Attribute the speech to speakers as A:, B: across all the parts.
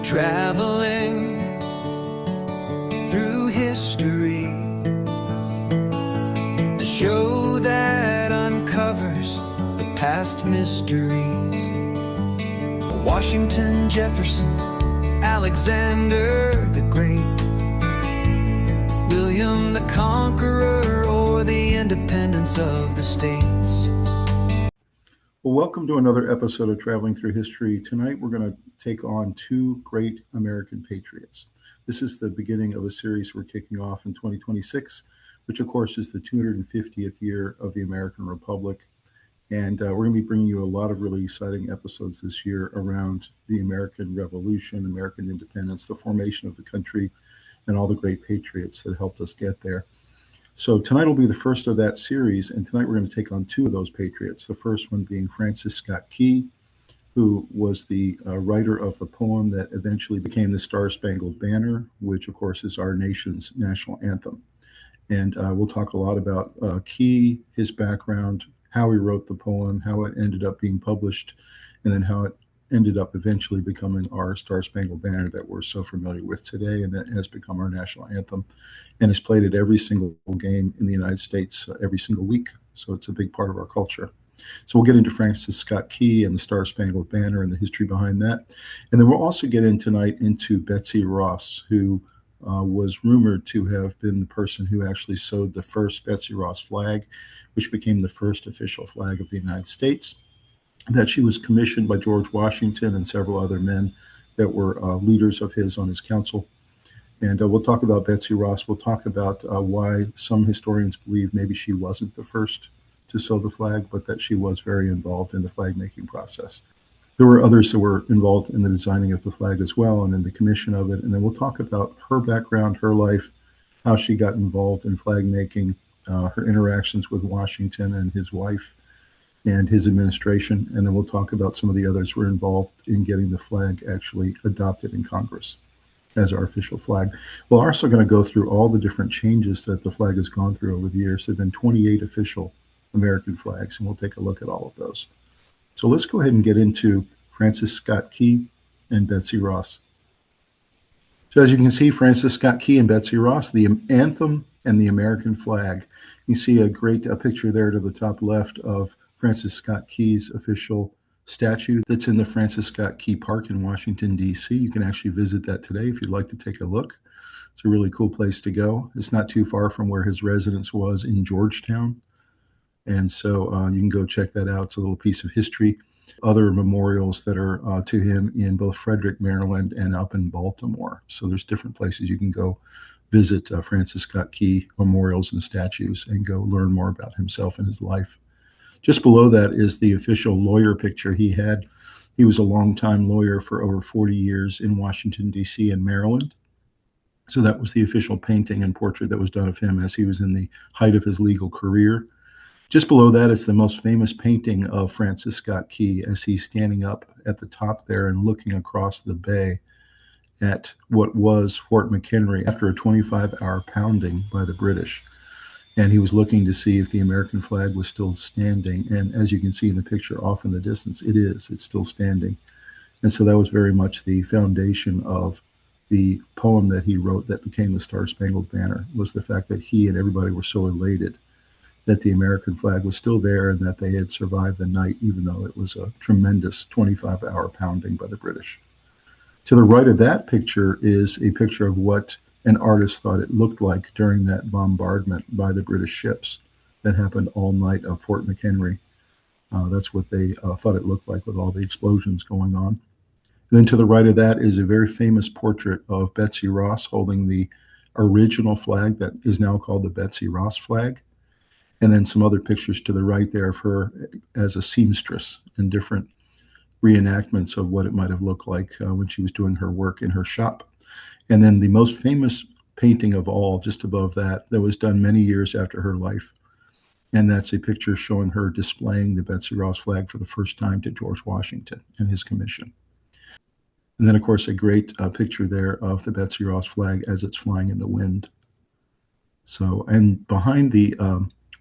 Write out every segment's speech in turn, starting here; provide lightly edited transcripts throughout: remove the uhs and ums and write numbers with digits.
A: Traveling through history, the show that uncovers the past mysteries. Washington, Jefferson, Alexander the Great, William the Conqueror, or the independence of the states.
B: Well, welcome to another episode of Traveling Through History. Tonight we're going to take on two great American patriots. This is the beginning of a series we're kicking off in 2026, which of course is the 250th year of the American Republic. And we're going to be bringing you a lot of really exciting episodes this year around the American Revolution, American independence, the formation of the country, and all the great patriots that helped us get there. So tonight will be the first of that series, and tonight we're going to take on two of those patriots. The first one being Francis Scott Key, who was the writer of the poem that eventually became the Star Spangled Banner, which of course is our nation's national anthem. And we'll talk a lot about Key, his background, how he wrote the poem, how it ended up being published, and then how it ended up eventually becoming our Star Spangled Banner that we're so familiar with today, and that has become our national anthem and is played at every single game in the United States every single week. So it's a big part of our culture. So we'll get into Francis Scott Key and the Star Spangled Banner and the history behind that. And then we'll also get in tonight into Betsy Ross, who was rumored to have been the person who actually sewed the first Betsy Ross flag, which became the first official flag of the United States, that she was commissioned by George Washington and several other men that were leaders of his on his council. And we'll talk about Betsy Ross. We'll talk about why some historians believe maybe she wasn't the first to sew the flag, but that she was very involved in the flag making process. There were others that were involved in the designing of the flag as well and in the commission of it. And then we'll talk about her background, her life, how she got involved in flag making, her interactions with Washington and his wife and his administration. And then we'll talk about some of the others who were involved in getting the flag actually adopted in Congress as our official flag. We're also going to go through all the different changes that the flag has gone through over the years. There have been 28 official American flags, and we'll take a look at all of those. So let's go ahead and get into Francis Scott Key and Betsy Ross. So as you can see, Francis Scott Key and Betsy Ross, the anthem and the American flag. You see a great picture there to the top left of Francis Scott Key's official statue that's in the Francis Scott Key Park in Washington, D.C. You can actually visit that today if you'd like to take a look. It's a really cool place to go. It's not too far from where his residence was in Georgetown. And so you can go check that out. It's a little piece of history. Other memorials that are to him in both Frederick, Maryland, and up in Baltimore. So there's different places you can go visit Francis Scott Key memorials and statues and go learn more about himself and his life. Just below that is the official lawyer picture he had. He was a longtime lawyer for over 40 years in Washington, D.C. and Maryland. So that was the official painting and portrait that was done of him as he was in the height of his legal career. Just below that is the most famous painting of Francis Scott Key as he's standing up at the top there and looking across the bay at what was Fort McHenry after a 25-hour pounding by the British. And he was looking to see if the American flag was still standing. And as you can see in the picture off in the distance, it is. It's still standing. And so that was very much the foundation of the poem that he wrote that became the Star Spangled Banner, was the fact that he and everybody were so elated that the American flag was still there and that they had survived the night, even though it was a tremendous 25-hour pounding by the British. To the right of that picture is a picture of what an artist thought it looked like during that bombardment by the British ships that happened all night of Fort McHenry. That's what they thought it looked like with all the explosions going on. And then to the right of that is a very famous portrait of Betsy Ross holding the original flag that is now called the Betsy Ross Flag. And then some other pictures to the right there of her as a seamstress and different reenactments of what it might have looked like when she was doing her work in her shop. And then the most famous painting of all, just above that was done many years after her life. And that's a picture showing her displaying the Betsy Ross flag for the first time to George Washington and his commission. And then, of course, a great picture there of the Betsy Ross flag as it's flying in the wind. So, and behind the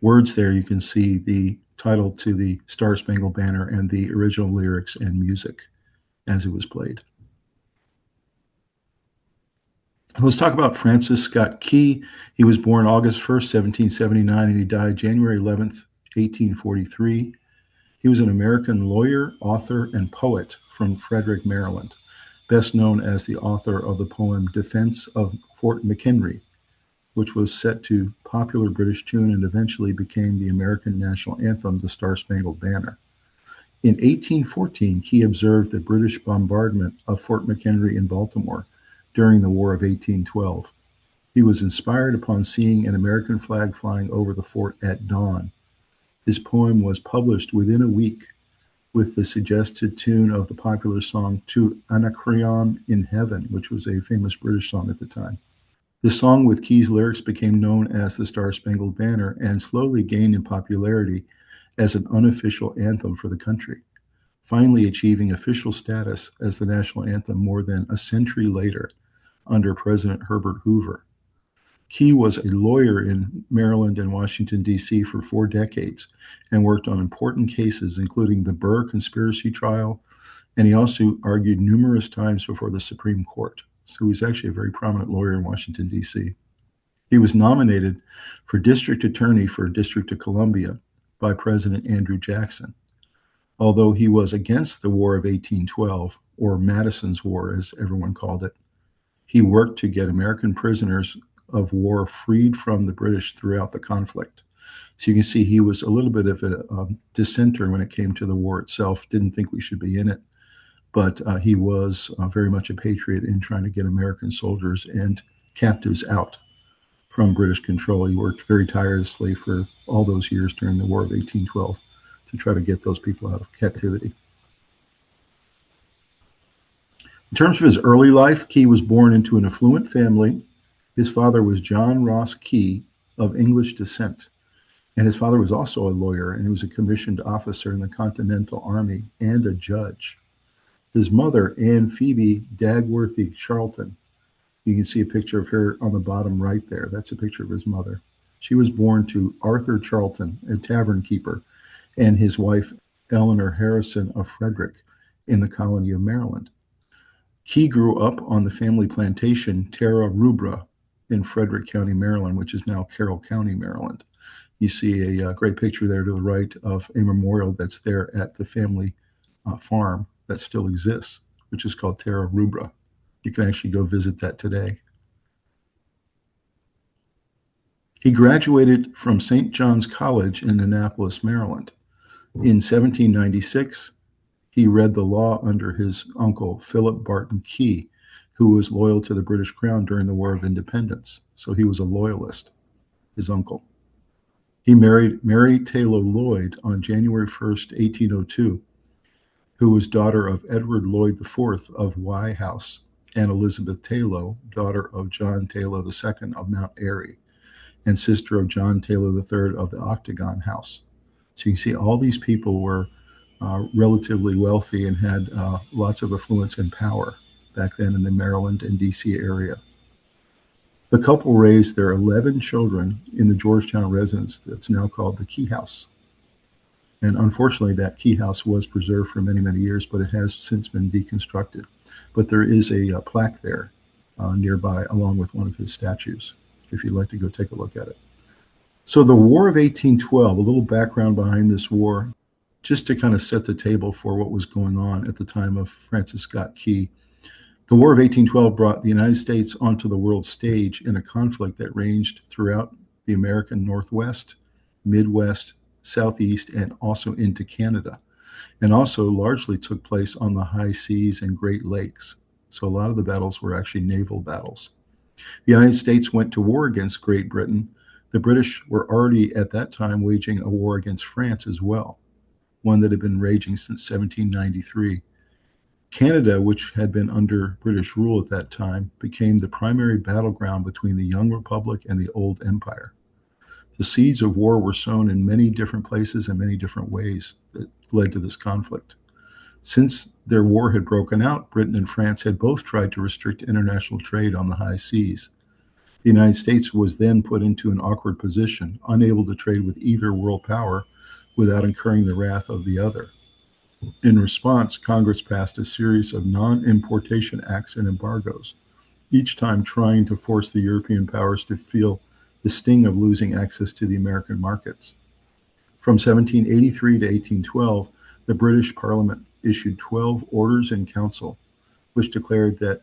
B: words there, you can see the title to the Star Spangled Banner and the original lyrics and music as it was played. Let's talk about Francis Scott Key. He was born August 1st, 1779, and he died January 11th, 1843. He was an American lawyer, author, and poet from Frederick, Maryland, best known as the author of the poem Defense of Fort McHenry, which was set to popular British tune and eventually became the American national anthem, the Star Spangled Banner. In 1814, Key observed the British bombardment of Fort McHenry in Baltimore during the War of 1812. He was inspired upon seeing an American flag flying over the fort at dawn. His poem was published within a week with the suggested tune of the popular song To Anacreon in Heaven, which was a famous British song at the time. The song with Key's lyrics became known as the Star Spangled Banner and slowly gained in popularity as an unofficial anthem for the country, finally achieving official status as the national anthem more than a century later under President Herbert Hoover. Key was a lawyer in Maryland and Washington, D.C. for 4 decades and worked on important cases, including the Burr conspiracy trial, and he also argued numerous times before the Supreme Court. So he's actually a very prominent lawyer in Washington, D.C. He was nominated for district attorney for District of Columbia by President Andrew Jackson. Although he was against the War of 1812, or Madison's War, as everyone called it, he worked to get American prisoners of war freed from the British throughout the conflict. So you can see he was a little bit of a dissenter when it came to the war itself, didn't think we should be in it, but he was very much a patriot in trying to get American soldiers and captives out from British control. He worked very tirelessly for all those years during the War of 1812 to try to get those people out of captivity. In terms of his early life, Key was born into an affluent family. His father was John Ross Key of English descent, and his father was also a lawyer, and he was a commissioned officer in the Continental Army and a judge. His mother, Anne Phoebe Dagworthy Charlton, you can see a picture of her on the bottom right there. That's a picture of his mother. She was born to Arthur Charlton, a tavern keeper, and his wife, Eleanor Harrison of Frederick, in the colony of Maryland. Key grew up on the family plantation Terra Rubra in Frederick County, Maryland, which is now Carroll County, Maryland. You see a great picture there to the right of a memorial that's there at the family farm that still exists, which is called Terra Rubra. You can actually go visit that today. He graduated from St. John's College in Annapolis, Maryland. In 1796, he read the law under his uncle, Philip Barton Key, who was loyal to the British Crown during the War of Independence. So he was a loyalist, his uncle. He married Mary Taylor Lloyd on January 1st, 1802, who was daughter of Edward Lloyd IV of Wye House and Elizabeth Taylor, daughter of John Taylor II of Mount Airy, and sister of John Taylor III of the Octagon House. So you can see all these people were relatively wealthy and had lots of affluence and power back then in the Maryland and D.C. area. The couple raised their 11 children in the Georgetown residence that's now called the Key House. And unfortunately, that Key House was preserved for many, many years, but it has since been deconstructed. But there is a plaque there nearby, along with one of his statues, if you'd like to go take a look at it. So the War of 1812, a little background behind this war, just to kind of set the table for what was going on at the time of Francis Scott Key. The War of 1812 brought the United States onto the world stage in a conflict that ranged throughout the American Northwest, Midwest, Southeast, and also into Canada, and also largely took place on the high seas and Great Lakes. So a lot of the battles were actually naval battles. The United States went to war against Great Britain. The British were already at that time waging a war against France as well, one that had been raging since 1793. Canada, which had been under British rule at that time, became the primary battleground between the young republic and the old empire. The seeds of war were sown in many different places and many different ways that led to this conflict. Since their war had broken out, Britain and France had both tried to restrict international trade on the high seas. The United States was then put into an awkward position, unable to trade with either world power without incurring the wrath of the other. In response, Congress passed a series of non-importation acts and embargoes, each time trying to force the European powers to feel the sting of losing access to the American markets. From 1783 to 1812, the British Parliament issued 12 orders in council, which declared that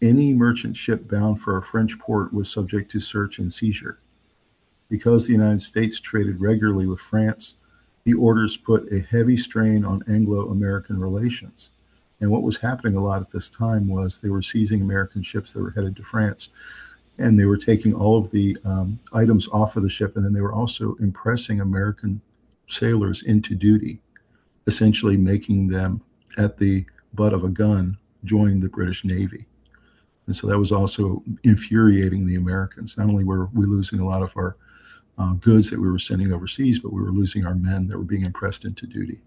B: any merchant ship bound for a French port was subject to search and seizure. Because the United States traded regularly with France, the orders put a heavy strain on Anglo-American relations. And what was happening a lot at this time was they were seizing American ships that were headed to France, and they were taking all of the items off of the ship, and then they were also impressing American sailors into duty, essentially making them, at the butt of a gun, join the British Navy. And so that was also infuriating the Americans. Not only were we losing a lot of our goods that we were sending overseas, but we were losing our men that were being impressed into duty.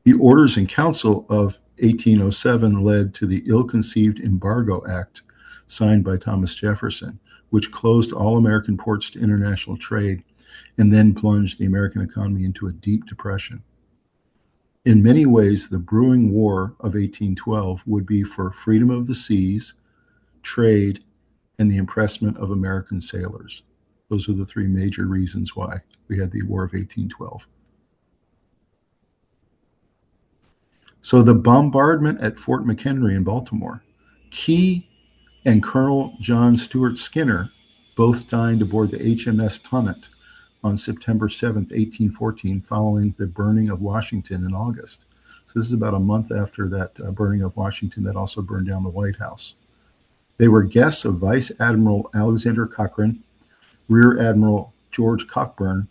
B: The Orders in Council of 1807 led to the ill-conceived Embargo Act signed by Thomas Jefferson, which closed all American ports to international trade and then plunged the American economy into a deep depression. In many ways, the brewing war of 1812 would be for freedom of the seas, trade, and the impressment of American sailors. Those are the three major reasons why we had the War of 1812. So the bombardment at Fort McHenry in Baltimore, Key and Colonel John Stuart Skinner both dined aboard the HMS Tonnant on September 7th, 1814, following the burning of Washington in August. So this is about a month after that burning of Washington that also burned down the White House. They were guests of Vice Admiral Alexander Cochrane, Rear Admiral George Cockburn,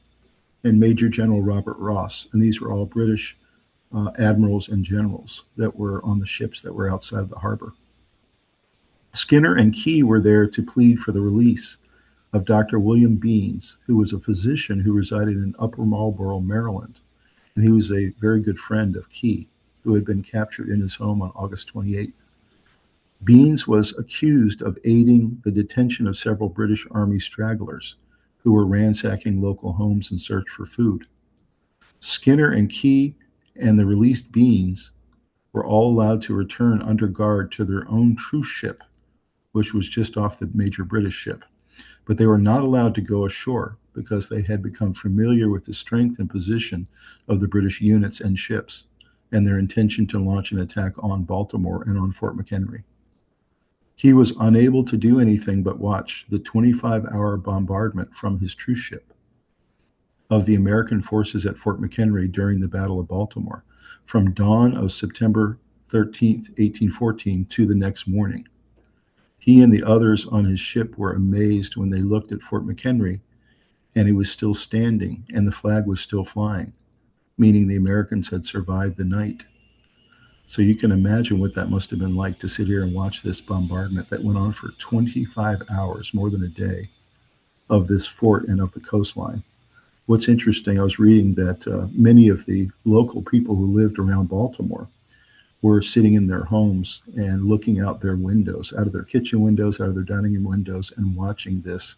B: and Major General Robert Ross. And these were all British admirals and generals that were on the ships that were outside of the harbor. Skinner and Key were there to plead for the release of Dr. William Beans, who was a physician who resided in Upper Marlboro, Maryland. And he was a very good friend of Key, who had been captured in his home on August 28th. Beans was accused of aiding the detention of several British Army stragglers who were ransacking local homes in search for food. Skinner and Key and the released Beans were all allowed to return under guard to their own truce ship, which was just off the major British ship. But they were not allowed to go ashore because they had become familiar with the strength and position of the British units and ships and their intention to launch an attack on Baltimore and on Fort McHenry. He was unable to do anything but watch the 25-hour bombardment from his truce ship of the American forces at Fort McHenry during the Battle of Baltimore, from dawn of September 13th, 1814 to the next morning. He and the others on his ship were amazed when they looked at Fort McHenry and it was still standing and the flag was still flying, meaning the Americans had survived the night. So you can imagine what that must have been like to sit here and watch this bombardment that went on for 25 hours, more than a day, of this fort and of the coastline. What's interesting, I was reading that many of the local people who lived around Baltimore were sitting in their homes and looking out their windows, out of their kitchen windows, out of their dining room windows, and watching this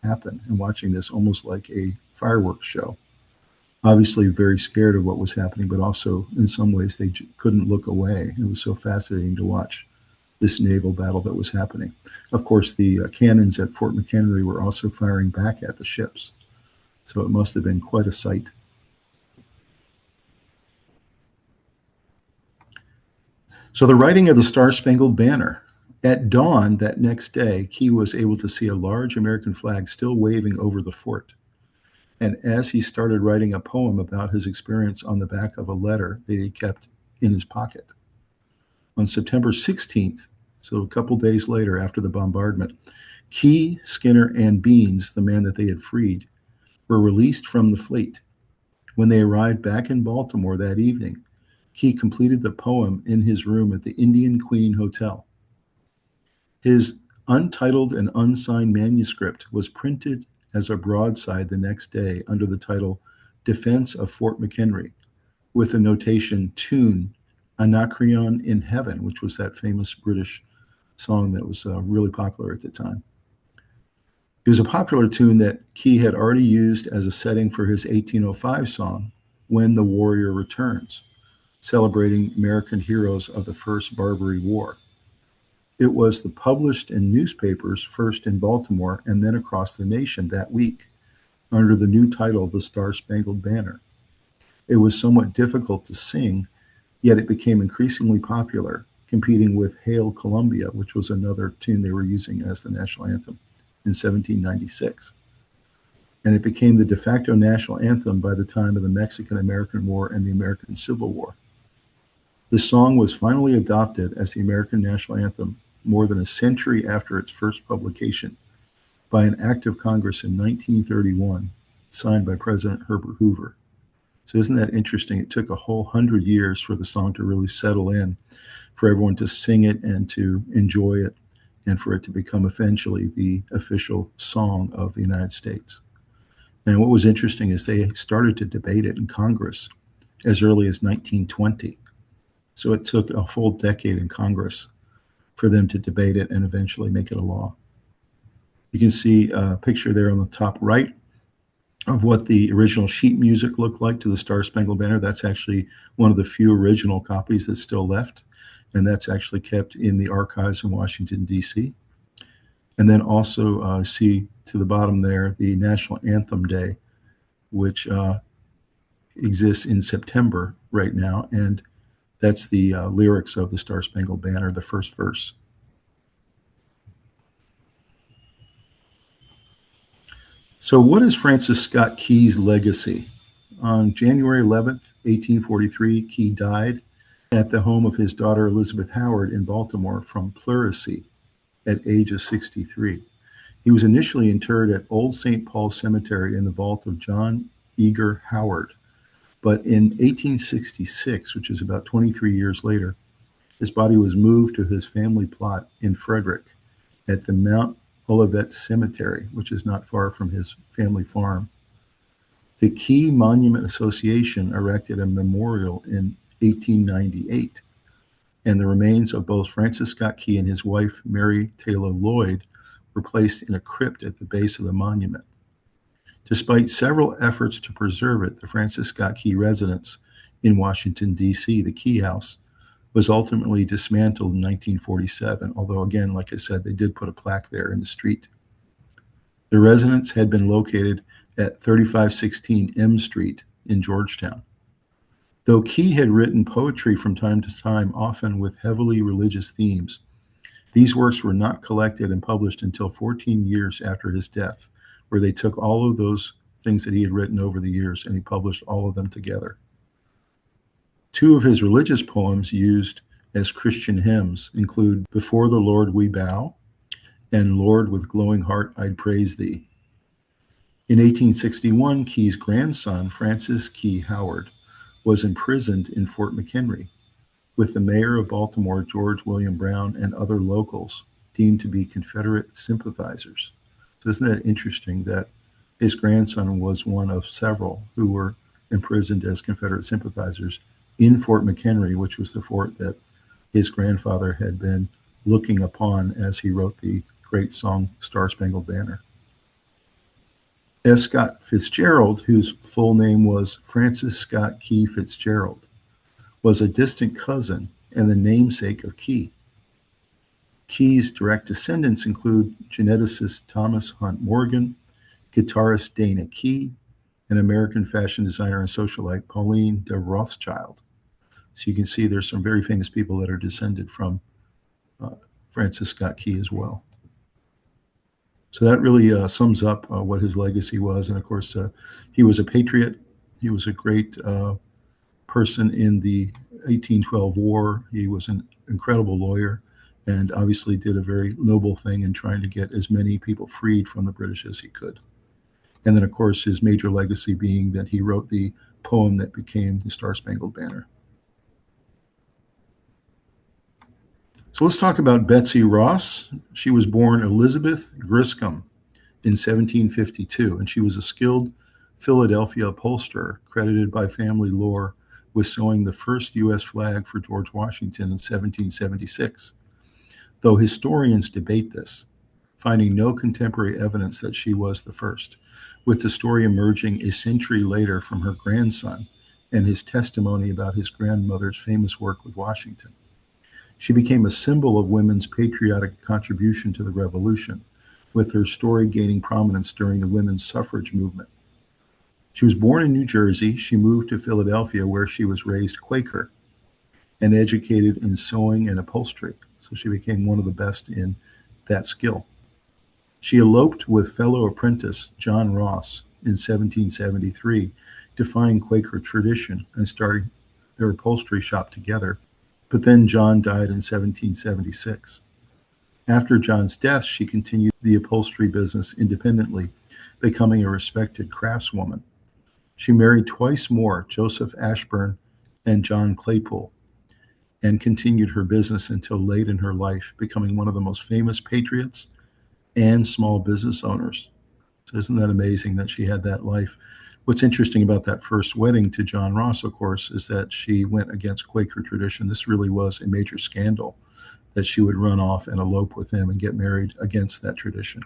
B: happen, and watching this almost like a fireworks show. Obviously very scared of what was happening, but also in some ways they couldn't look away. It was so fascinating to watch this naval battle that was happening. Of course, the cannons at Fort McHenry were also firing back at the ships. So it must have been quite a sight. So the writing of the Star Spangled Banner. At dawn that next day, Key was able to see a large American flag still waving over the fort. And as he started writing a poem about his experience on the back of a letter that he kept in his pocket. On September 16th, so a couple days later after the bombardment, Key, Skinner, and Beans, the man that they had freed, were released from the fleet. When they arrived back in Baltimore that evening, Key completed the poem in his room at the Indian Queen Hotel. His untitled and unsigned manuscript was printed as a broadside the next day under the title Defense of Fort McHenry, with the notation Tune, Anacreon in Heaven, which was that famous British song that was really popular at the time. It was a popular tune that Key had already used as a setting for his 1805 song, When the Warrior Returns, celebrating American heroes of the First Barbary War. It was the published in newspapers first in Baltimore and then across the nation that week under the new title, The Star Spangled Banner. It was somewhat difficult to sing, yet it became increasingly popular, competing with Hail Columbia, which was another tune they were using as the national anthem in 1796. And it became the de facto national anthem by the time of the Mexican-American War and the American Civil War. The song was finally adopted as the American national anthem more than a century after its first publication by an act of Congress in 1931, signed by President Herbert Hoover. So isn't that interesting? It took a whole 100 years for the song to really settle in, for everyone to sing it and to enjoy it, and for it to become eventually the official song of the United States. And what was interesting is they started to debate it in Congress as early as 1920. So it took a full decade in Congress for them to debate it and eventually make it a law. You can see a picture there on the top right of what the original sheet music looked like to the Star Spangled Banner. That's actually one of the few original copies that's still left, and that's actually kept in the archives in Washington, D.C. And then also see to the bottom there the National Anthem Day, which exists in September right now, and that's the lyrics of the Star Spangled Banner, the first verse. So what is Francis Scott Key's legacy? On January 11th, 1843, Key died at the home of his daughter Elizabeth Howard in Baltimore from pleurisy at age of 63. He was initially interred at Old St. Paul's Cemetery in the vault of John Eager Howard. But in 1866, which is about 23 years later, his body was moved to his family plot in Frederick at the Mount Olivet Cemetery, which is not far from his family farm. The Key Monument Association erected a memorial in 1898, and the remains of both Francis Scott Key and his wife, Mary Taylor Lloyd, were placed in a crypt at the base of the monument. Despite several efforts to preserve it, the Francis Scott Key residence in Washington, D.C., the Key House, was ultimately dismantled in 1947, although again, like I said, they did put a plaque there in the street. The residence had been located at 3516 M Street in Georgetown. Though Key had written poetry from time to time, often with heavily religious themes, these works were not collected and published until 14 years after his death, where they took all of those things that he had written over the years and he published all of them together. Two of his religious poems used as Christian hymns include Before the Lord We Bow and Lord, with glowing heart I'd praise thee. In 1861, Key's grandson, Francis Key Howard, was imprisoned in Fort McHenry, with the mayor of Baltimore, George William Brown, and other locals deemed to be Confederate sympathizers. So isn't that interesting that his grandson was one of several who were imprisoned as Confederate sympathizers in Fort McHenry, which was the fort that his grandfather had been looking upon as he wrote the great song, Star Spangled Banner. F. Scott Fitzgerald, whose full name was Francis Scott Key Fitzgerald, was a distant cousin and the namesake of Key. Key's direct descendants include geneticist Thomas Hunt Morgan, guitarist Dana Key, and American fashion designer and socialite Pauline de Rothschild. So you can see there's some very famous people that are descended from Francis Scott Key as well. So that really sums up what his legacy was. And of course, he was a patriot. He was a great person in the 1812 war. He was an incredible lawyer and obviously did a very noble thing in trying to get as many people freed from the British as he could. And then, of course, his major legacy being that he wrote the poem that became the Star Spangled Banner. So let's talk about Betsy Ross. She was born Elizabeth Griscom in 1752, and she was a skilled Philadelphia upholsterer credited by family lore with sewing the first U.S. flag for George Washington in 1776. Though historians debate this, finding no contemporary evidence that she was the first, with the story emerging a century later from her grandson and his testimony about his grandmother's famous work with Washington. She became a symbol of women's patriotic contribution to the revolution, with her story gaining prominence during the women's suffrage movement. She was born in New Jersey. She moved to Philadelphia, where she was raised Quaker and educated in sewing and upholstery. So she became one of the best in that skill. She eloped with fellow apprentice John Ross in 1773, defying Quaker tradition and starting their upholstery shop together. But then John died in 1776. After John's death, she continued the upholstery business independently, becoming a respected craftswoman. She married twice more, Joseph Ashburn and John Claypool, and continued her business until late in her life, becoming one of the most famous patriots and small business owners. So isn't that amazing that she had that life? What's interesting about that first wedding to John Ross, of course, is that she went against Quaker tradition. This really was a major scandal that she would run off and elope with him and get married against that tradition.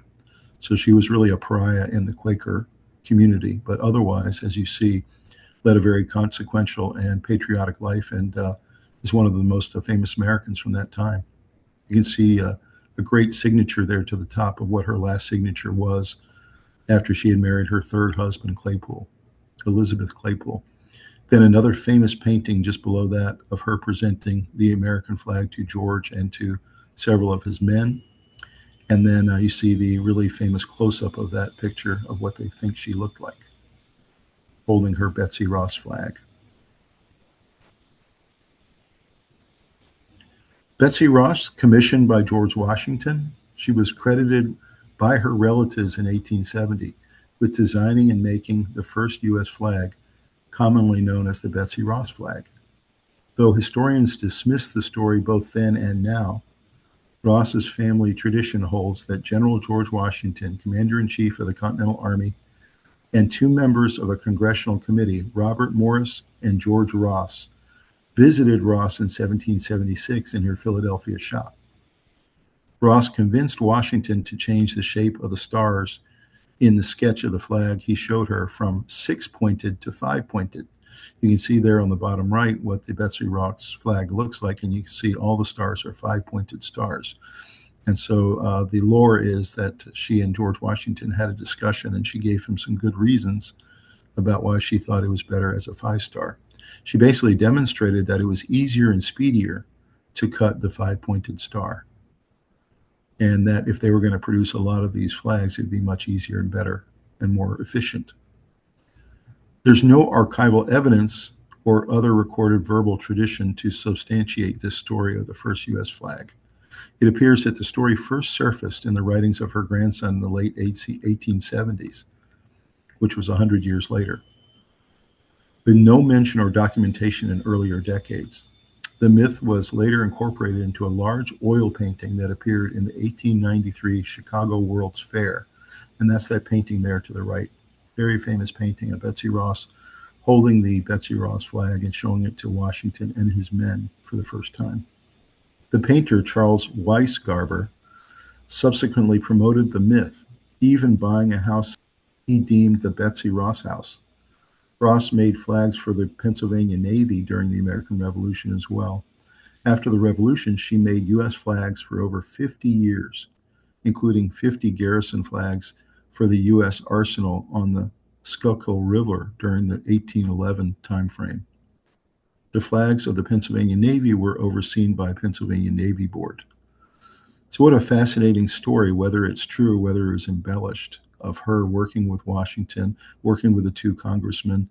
B: So she was really a pariah in the Quaker community, but otherwise, as you see, led a very consequential and patriotic life, and is one of the most famous Americans from that time. You can see a great signature there to the top of what her last signature was after she had married her third husband, Claypool, Elizabeth Claypool. Then another famous painting just below that of her presenting the American flag to George and to several of his men. And then you see the really famous close-up of that picture of what they think she looked like, holding her Betsy Ross flag. Betsy Ross, commissioned by George Washington, she was credited by her relatives in 1870 with designing and making the first U.S. flag, commonly known as the Betsy Ross flag. Though historians dismiss the story both then and now, Ross's family tradition holds that General George Washington, Commander-in-Chief of the Continental Army, and two members of a congressional committee, Robert Morris and George Ross, visited Ross in 1776 in her Philadelphia shop. Ross convinced Washington to change the shape of the stars in the sketch of the flag he showed her from six-pointed to five-pointed. You can see there on the bottom right what the Betsy Ross flag looks like, and you can see all the stars are five-pointed stars. And so the lore is that she and George Washington had a discussion, and she gave him some good reasons about why she thought it was better as a five-star. She basically demonstrated that it was easier and speedier to cut the five-pointed star, and that if they were going to produce a lot of these flags, it'd be much easier and better and more efficient. There's no archival evidence or other recorded verbal tradition to substantiate this story of the first U.S. flag. It appears that the story first surfaced in the writings of her grandson in the late 1870s, which was 100 years later, with no mention or documentation in earlier decades. The myth was later incorporated into a large oil painting that appeared in the 1893 Chicago World's Fair, and that's that painting there to the right. Very famous painting of Betsy Ross holding the Betsy Ross flag and showing it to Washington and his men for the first time. The painter, Charles Weisgarber, subsequently promoted the myth, even buying a house he deemed the Betsy Ross House. Ross made flags for the Pennsylvania Navy during the American Revolution as well. After the Revolution, she made U.S. flags for over 50 years, including 50 garrison flags for the U.S. arsenal on the Schuylkill River during the 1811 timeframe. The flags of the Pennsylvania Navy were overseen by Pennsylvania Navy Board. So what a fascinating story, whether it's true or whether it was embellished, of her working with Washington, working with the two congressmen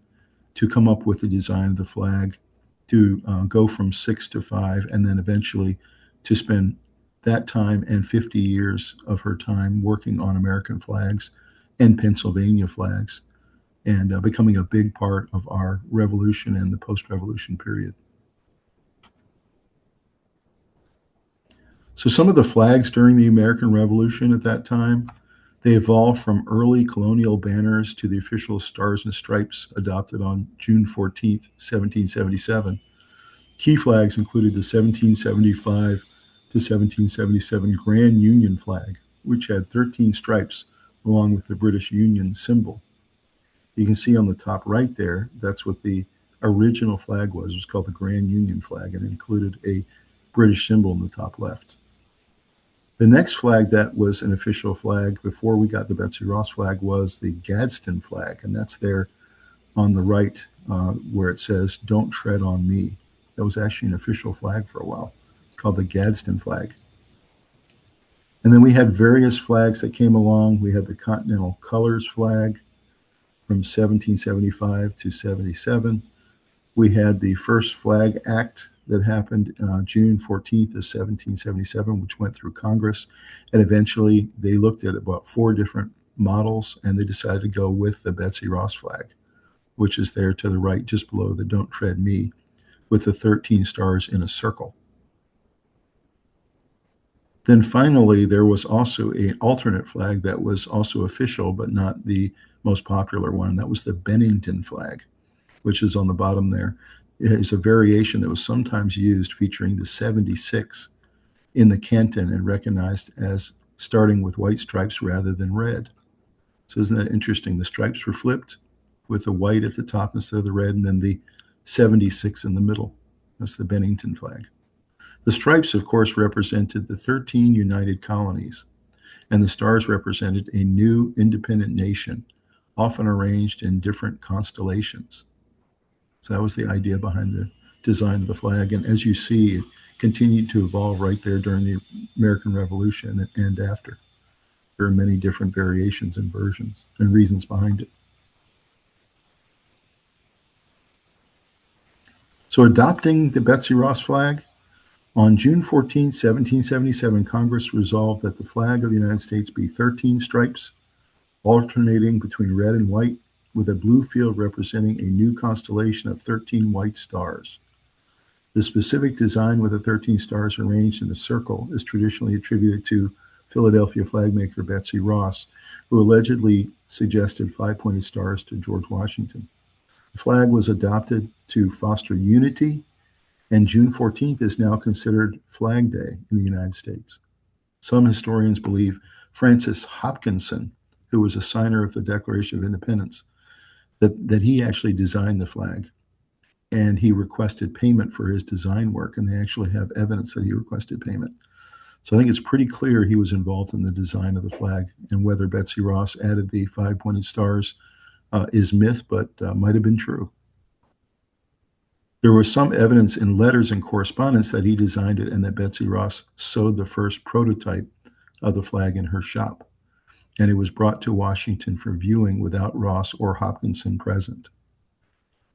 B: to come up with the design of the flag, to go from 6 to 5, and then eventually to spend that time and 50 years of her time working on American flags and Pennsylvania flags, and becoming a big part of our revolution and the post-revolution period. So some of the flags during the American Revolution at that time, they evolved from early colonial banners to the official Stars and Stripes adopted on June 14th, 1777. Key flags included the 1775 to 1777 Grand Union flag, which had 13 stripes along with the British Union symbol. You can see on the top right there, that's what the original flag was. It was called the Grand Union flag, and it included a British symbol in the top left. The next flag that was an official flag before we got the Betsy Ross flag was the Gadsden flag, and that's there on the right where it says, "Don't tread on me." That was actually an official flag for a while, called the Gadsden flag. And then we had various flags that came along. We had the Continental Colors flag from 1775 to 77. We had the first Flag Act that happened June 14th of 1777, which went through Congress. And eventually they looked at about 4 different models, and they decided to go with the Betsy Ross flag, which is there to the right, just below the "Don't Tread Me," with the 13 stars in a circle. Then finally, there was also an alternate flag that was also official, but not the most popular one. That was the Bennington flag, which is on the bottom there. It is a variation that was sometimes used featuring the 76 in the canton and recognized as starting with white stripes rather than red. So isn't that interesting? The stripes were flipped with the white at the top instead of the red, and then the 76 in the middle. That's the Bennington flag. The stripes, of course, represented the 13 united colonies, and the stars represented a new independent nation, often arranged in different constellations. So that was the idea behind the design of the flag. And as you see, it continued to evolve right there during the American Revolution and after. There are many different variations and versions and reasons behind it. So adopting the Betsy Ross flag, on June 14, 1777, Congress resolved that the flag of the United States be 13 stripes, alternating between red and white, with a blue field representing a new constellation of 13 white stars. The specific design with the 13 stars arranged in a circle is traditionally attributed to Philadelphia flag maker Betsy Ross, who allegedly suggested 5-pointed stars to George Washington. The flag was adopted to foster unity, and June 14th is now considered Flag Day in the United States. Some historians believe Francis Hopkinson, who was a signer of the Declaration of Independence, that he actually designed the flag, and he requested payment for his design work, and they actually have evidence that he requested payment. So I think it's pretty clear he was involved in the design of the flag, and whether Betsy Ross added the 5-pointed stars is myth, but might have been true. There was some evidence in letters and correspondence that he designed it and that Betsy Ross sewed the first prototype of the flag in her shop. And it was brought to Washington for viewing without Ross or Hopkinson present.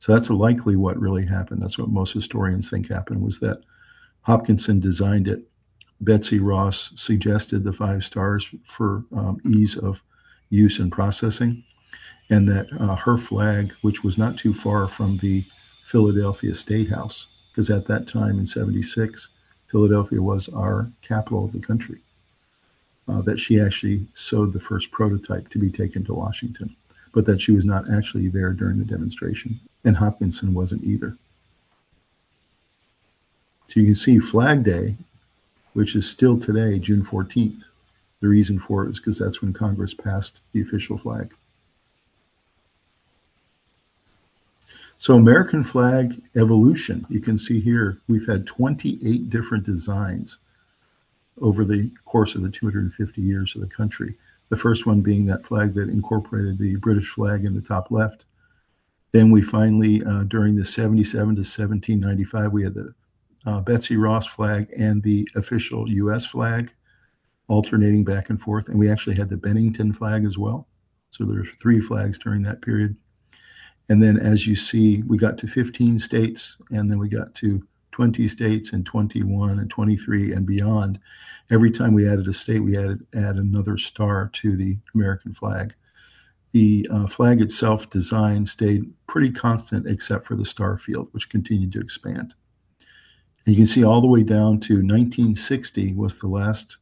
B: So that's likely what really happened. That's what most historians think happened, was that Hopkinson designed it. Betsy Ross suggested the 5 stars for ease of use and processing, and that her flag, which was not too far from the Philadelphia State House, because at that time in 76, Philadelphia was our capital of the country, that she actually sewed the first prototype to be taken to Washington, but that she was not actually there during the demonstration, and Hopkinson wasn't either. So you can see Flag Day, which is still today, June 14th. The reason for it is because that's when Congress passed the official flag. So American flag evolution, you can see here, we've had 28 different designs over the course of the 250 years of the country. The first one being that flag that incorporated the British flag in the top left. Then we finally, during the 77 to 1795, we had the Betsy Ross flag and the official U.S. flag alternating back and forth. And we actually had the Bennington flag as well. So there's 3 flags during that period. And then as you see, we got to 15 states, and then we got to 20 states and 21 and 23 and beyond. Every time we added a state, we add another star to the American flag. The flag itself design stayed pretty constant except for the star field, which continued to expand. And you can see all the way down to 1960 was the last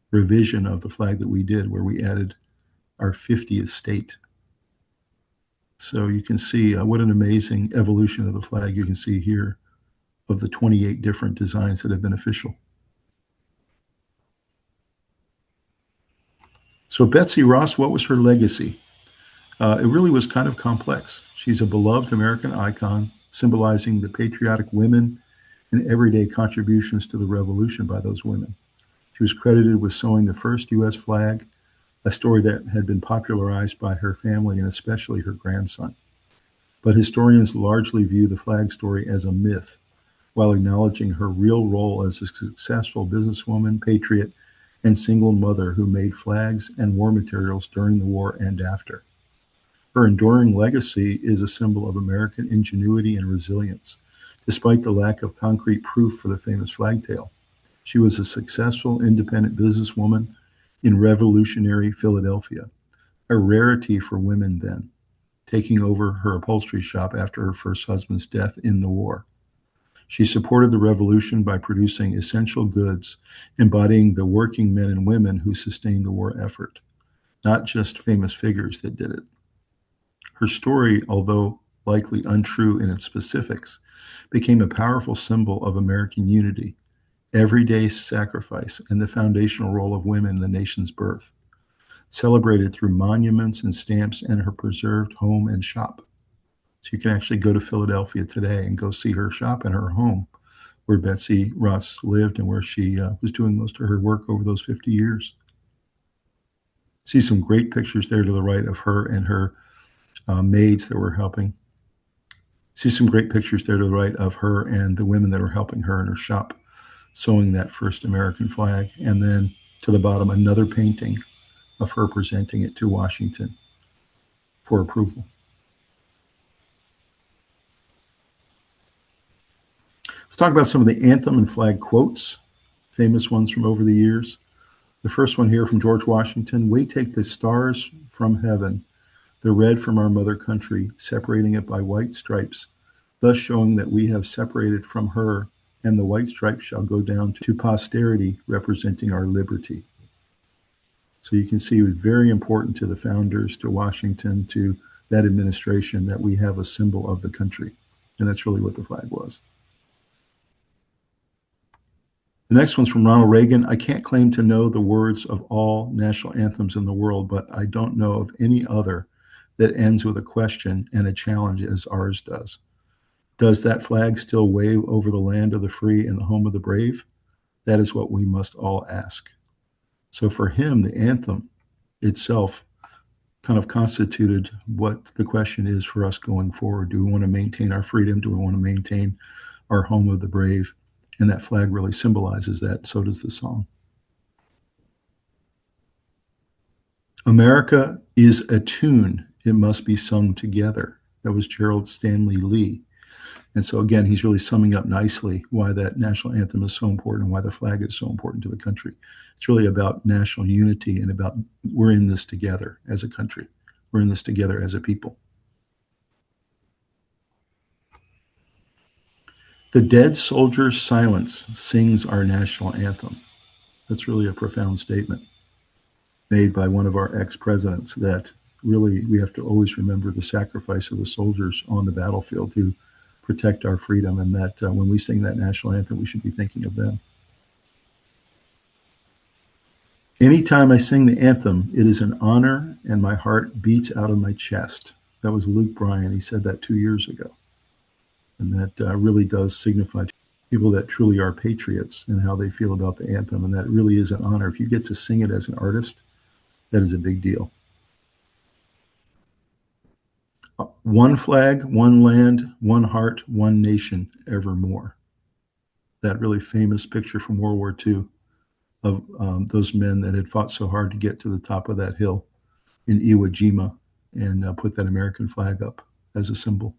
B: revision of the flag that we did, where we added our 50th state. So you can see what an amazing evolution of the flag you can see here of the 28 different designs that have been official. So Betsy Ross, what was her legacy? It really was kind of complex. She's a beloved American icon, symbolizing the patriotic women and everyday contributions to the revolution by those women. She was credited with sewing the first U.S. flag, a story that had been popularized by her family and especially her grandson. But historians largely view the flag story as a myth, while acknowledging her real role as a successful businesswoman, patriot, and single mother who made flags and war materials during the war and after. Her enduring legacy is a symbol of American ingenuity and resilience, despite the lack of concrete proof for the famous flag tale. She was a successful independent businesswoman in revolutionary Philadelphia, a rarity for women then, taking over her upholstery shop after her first husband's death in the war. She supported the revolution by producing essential goods, embodying the working men and women who sustained the war effort, not just famous figures that did it. Her story, although likely untrue in its specifics, became a powerful symbol of American unity, everyday sacrifice, and the foundational role of women in the nation's birth, celebrated through monuments and stamps and her preserved home and shop. So you can actually go to Philadelphia today and go see her shop in her home where Betsy Ross lived and where she was doing most of her work over those 50 years. See some great pictures there to the right of her and her maids that were helping. See some great pictures there to the right of her and the women that were helping her in her shop sewing that first American flag. And then to the bottom, another painting of her presenting it to Washington for approval. Let's talk about some of the anthem and flag quotes, famous ones from over the years. The first one here from George Washington: "We take the stars from heaven, the red from our mother country, separating it by white stripes, thus showing that we have separated from her, and the white stripes shall go down to posterity, representing our liberty." So you can see it was very important to the founders, to Washington, to that administration, that we have a symbol of the country. And that's really what the flag was. The next one's from Ronald Reagan: "I can't claim to know the words of all national anthems in the world, but I don't know of any other that ends with a question and a challenge as ours does. Does that flag still wave over the land of the free and the home of the brave? That is what we must all ask." So for him, the anthem itself kind of constituted what the question is for us going forward. Do we want to maintain our freedom? Do we want to maintain our home of the brave? And that flag really symbolizes that. So does the song. "America is a tune. It must be sung together." That was Gerald Stanley Lee. And so again, he's really summing up nicely why that national anthem is so important and why the flag is so important to the country. It's really about national unity and about we're in this together as a country. We're in this together as a people. "The dead soldier's silence sings our national anthem." That's really a profound statement made by one of our ex-presidents, that really we have to always remember the sacrifice of the soldiers on the battlefield to protect our freedom, and that when we sing that national anthem, we should be thinking of them. "Anytime I sing the anthem, it is an honor and my heart beats out of my chest." That was Luke Bryan. He said that 2 years ago. And that really does signify to people that truly are patriots and how they feel about the anthem. And that really is an honor. If you get to sing it as an artist, that is a big deal. "One flag, one land, one heart, one nation, evermore." That really famous picture from World War II of those men that had fought so hard to get to the top of that hill in Iwo Jima and put that American flag up as a symbol.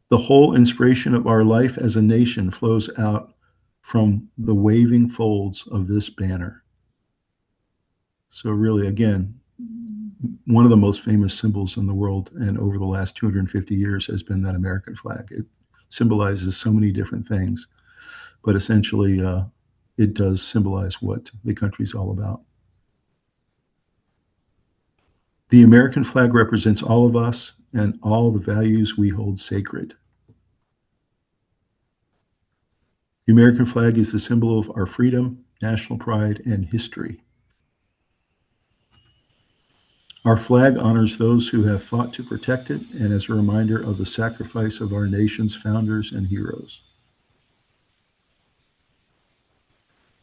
B: "The whole inspiration of our life as a nation flows out from the waving folds of this banner." So really, again, one of the most famous symbols in the world and over the last 250 years has been that American flag. It symbolizes so many different things, but essentially it does symbolize what the country's all about. "The American flag represents all of us and all the values we hold sacred." The American flag is the symbol of our freedom, national pride, and history. Our flag honors those who have fought to protect it and as a reminder of the sacrifice of our nation's founders and heroes.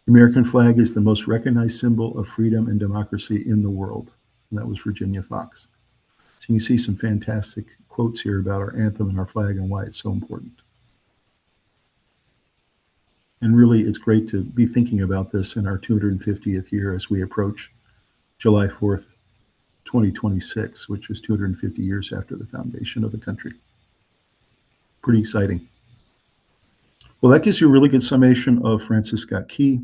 B: The American flag is the most recognized symbol of freedom and democracy in the world. And that was Virginia Fox. So you can see some fantastic quotes here about our anthem and our flag and why it's so important. And really, it's great to be thinking about this in our 250th year as we approach July 4th, 2026, which was 250 years after the foundation of the country. Pretty exciting. Well, that gives you a really good summation of Francis Scott Key,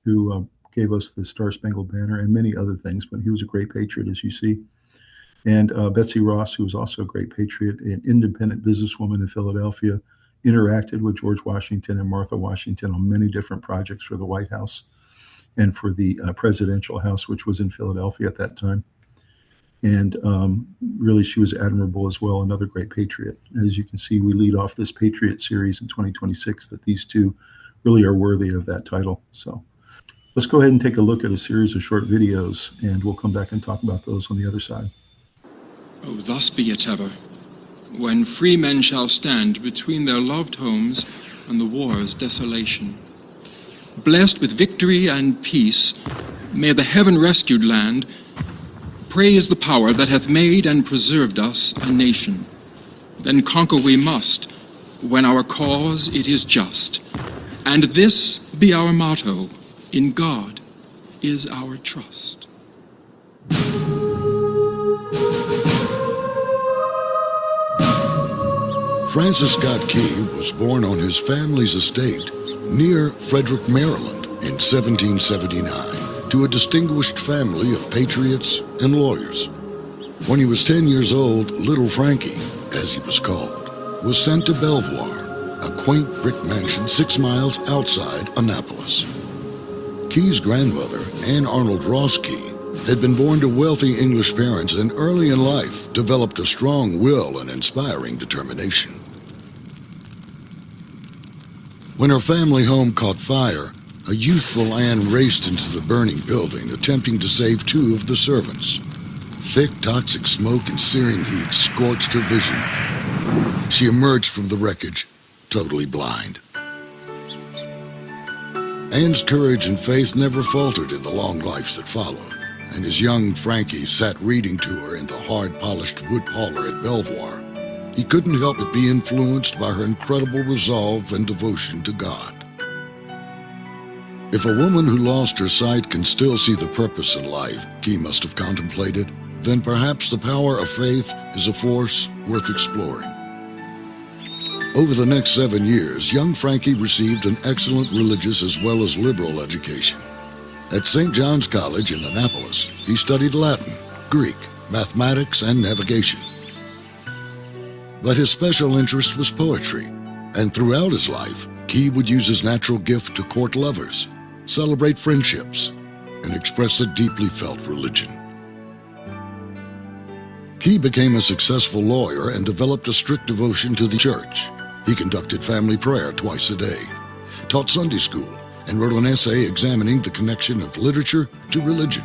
B: who gave us the Star Spangled Banner and many other things, but he was a great patriot, as you see. And Betsy Ross, who was also a great patriot, an independent businesswoman in Philadelphia, interacted with George Washington and Martha Washington on many different projects for the White House and for the presidential house, which was in Philadelphia at that time. And really, she was admirable as well, another great patriot. As you can see, we lead off this Patriot series in 2026, that these two really are worthy of that title. So let's go ahead and take a look at a series of short videos, and we'll come back and talk about those on the other side.
C: Oh, thus be it ever, when free men shall stand between their loved homes and the war's desolation. Blessed with victory and peace, may the heaven-rescued land praise the power that hath made and preserved us a nation. Then conquer we must, when our cause it is just. And this be our motto, in God is our trust.
D: Francis Scott Key was born on his family's estate near Frederick, Maryland in 1779 to a distinguished family of patriots and lawyers. When he was 10 years old, little Frankie, as he was called, was sent to Belvoir, a quaint brick mansion 6 miles outside Annapolis. Key's grandmother, Anne Arnold Ross Key, had been born to wealthy English parents and early in life developed a strong will and inspiring determination. When her family home caught fire, a youthful Anne raced into the burning building, attempting to save 2 of the servants. Thick, toxic smoke and searing heat scorched her vision. She emerged from the wreckage, totally blind. Anne's courage and faith never faltered in the long life that followed, and as young Frankie sat reading to her in the hard-polished wood parlor at Belvoir, he couldn't help but be influenced by her incredible resolve and devotion to God. If a woman who lost her sight can still see the purpose in life, Key must have contemplated, then perhaps the power of faith is a force worth exploring. Over the next 7 years, young Frankie received an excellent religious as well as liberal education. At St. John's College in Annapolis, he studied Latin, Greek, mathematics, and navigation. But his special interest was poetry, and throughout his life, Key would use his natural gift to court lovers, celebrate friendships, and express a deeply felt religion. Key became a successful lawyer and developed a strict devotion to the church. He conducted family prayer twice a day, taught Sunday school, and wrote an essay examining the connection of literature to religion.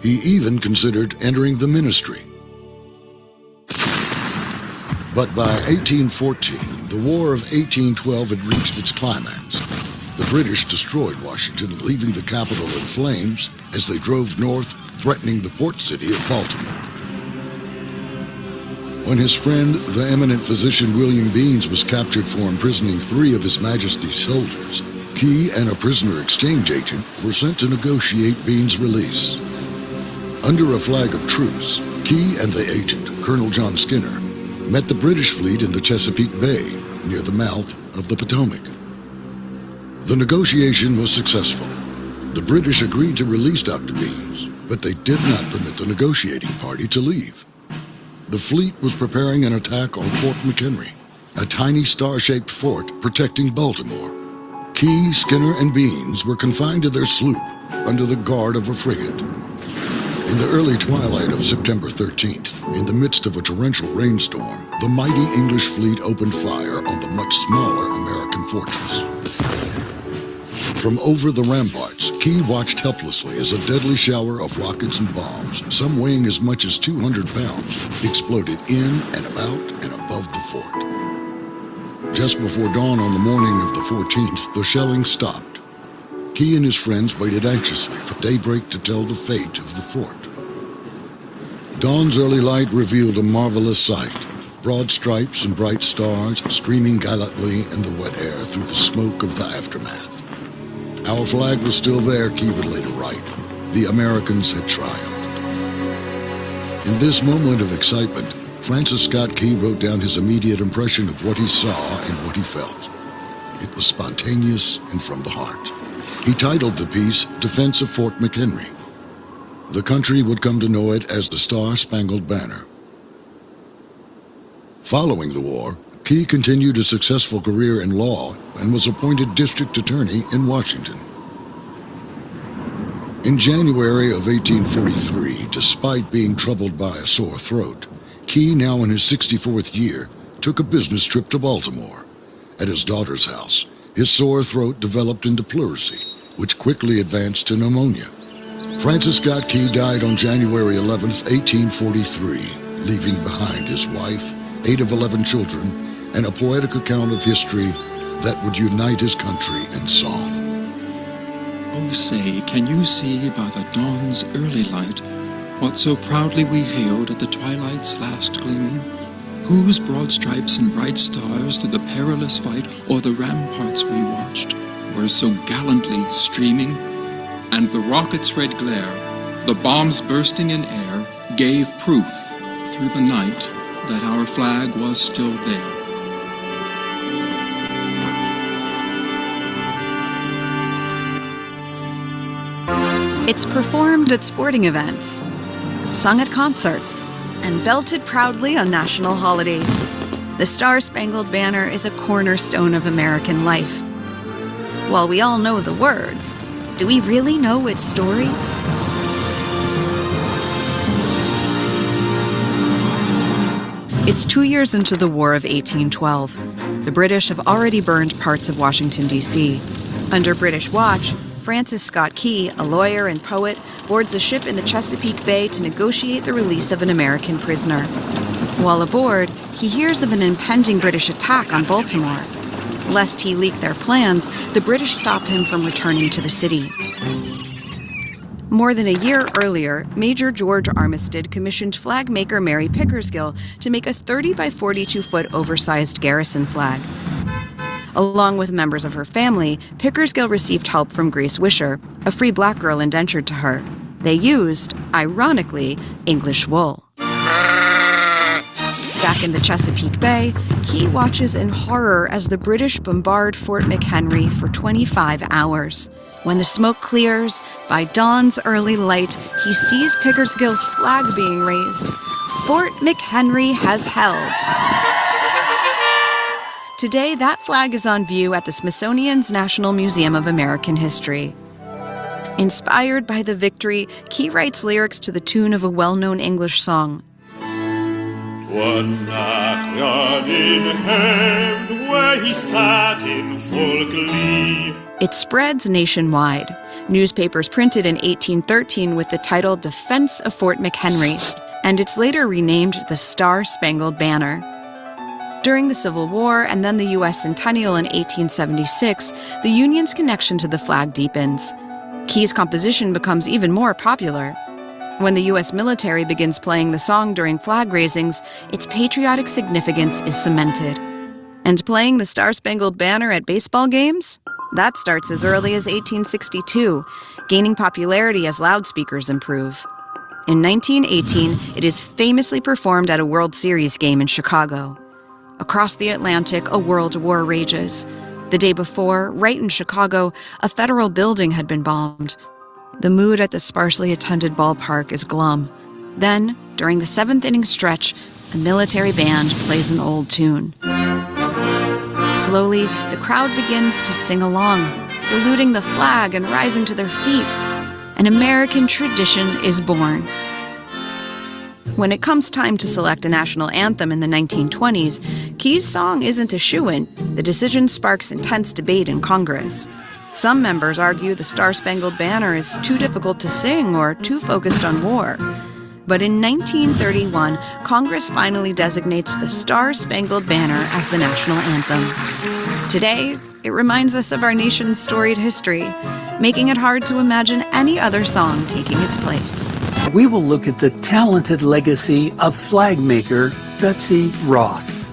D: He even considered entering the ministry. But by 1814, the War of 1812 had reached its climax. The British destroyed Washington, leaving the capital in flames as they drove north, threatening the port city of Baltimore. When his friend, the eminent physician William Beanes, was captured for imprisoning 3 of His Majesty's soldiers, Key and a prisoner exchange agent were sent to negotiate Beanes' release. Under a flag of truce, Key and the agent, Colonel John Skinner, met the British fleet in the Chesapeake Bay, near the mouth of the Potomac. The negotiation was successful. The British agreed to release Dr. Beanes, but they did not permit the negotiating party to leave. The fleet was preparing an attack on Fort McHenry, a tiny star-shaped fort protecting Baltimore. Key, Skinner, and Beanes were confined to their sloop under the guard of a frigate. In the early twilight of September 13th, in the midst of a torrential rainstorm, the mighty English fleet opened fire on the much smaller American fortress. From over the ramparts, Key watched helplessly as a deadly shower of rockets and bombs, some weighing as much as 200 pounds, exploded in and about and above the fort. Just before dawn on the morning of the 14th, the shelling stopped. Key and his friends waited anxiously for daybreak to tell the fate of the fort. Dawn's early light revealed a marvelous sight. Broad stripes and bright stars streaming gallantly in the wet air through the smoke of the aftermath. Our flag was still there, Key would later write. The Americans had triumphed. In this moment of excitement, Francis Scott Key wrote down his immediate impression of what he saw and what he felt. It was spontaneous and from the heart. He titled the piece, Defense of Fort McHenry. The country would come to know it as the Star Spangled Banner. Following the war, Key continued a successful career in law and was appointed district attorney in Washington. In January of 1843, despite being troubled by a sore throat, Key, now in his 64th year, took a business trip to Baltimore. At his daughter's house, his sore throat developed into pleurisy, which quickly advanced to pneumonia. Francis Scott Key died on January 11, 1843, leaving behind his wife, 8 of 11 children, and a poetic account of history that would unite his country in song.
C: Oh, say, can you see by the dawn's early light what so proudly we hailed at the twilight's last gleaming? Whose broad stripes and bright stars through the perilous fight o'er the ramparts we watched were so gallantly streaming? And the rocket's red glare, the bombs bursting in air, gave proof through the night that our flag was still there.
E: It's performed at sporting events, sung at concerts, and belted proudly on national holidays. The Star Spangled Banner is a cornerstone of American life. While we all know the words, do we really know its story? It's 2 years into the War of 1812. The British have already burned parts of Washington, D.C. Under British watch, Francis Scott Key, a lawyer and poet, boards a ship in the Chesapeake Bay to negotiate the release of an American prisoner. While aboard, he hears of an impending British attack on Baltimore. Lest he leak their plans, the British stop him from returning to the city. More than a year earlier, Major George Armistead commissioned flag maker Mary Pickersgill to make a 30 by 42-foot oversized garrison flag. Along with members of her family, Pickersgill received help from Grace Wisher, a free black girl indentured to her. They used, ironically, English wool. Back in the Chesapeake Bay, Key watches in horror as the British bombard Fort McHenry for 25 hours. When the smoke clears, by dawn's early light, he sees Pickersgill's flag being raised. Fort McHenry has held. Today, that flag is on view at the Smithsonian's National Museum of American History. Inspired by the victory, Key writes lyrics to the tune of a well-known English song.
F: "'Twan backyard in hand where he sat in full glee."
E: It spreads nationwide. Newspapers printed in 1813 with the title Defense of Fort McHenry, and it's later renamed the Star Spangled Banner. During the Civil War and then the U.S. Centennial in 1876, the Union's connection to the flag deepens. Key's composition becomes even more popular. When the U.S. military begins playing the song during flag raisings, its patriotic significance is cemented. And playing the Star Spangled Banner at baseball games? That starts as early as 1862, gaining popularity as loudspeakers improve. In 1918, it is famously performed at a World Series game in Chicago. Across the Atlantic, a world war rages. The day before, right in Chicago, a federal building had been bombed. The mood at the sparsely attended ballpark is glum. Then, during the seventh-inning stretch, a military band plays an old tune. Slowly, the crowd begins to sing along, saluting the flag and rising to their feet. An American tradition is born. When it comes time to select a national anthem in the 1920s, Key's song isn't a shoo-in. The decision sparks intense debate in Congress. Some members argue the Star Spangled Banner is too difficult to sing or too focused on war. But in 1931, Congress finally designates the Star Spangled Banner as the national anthem. Today, it reminds us of our nation's storied history, making it hard to imagine any other song taking its place.
G: We will look at the talented legacy of flag maker Betsy Ross.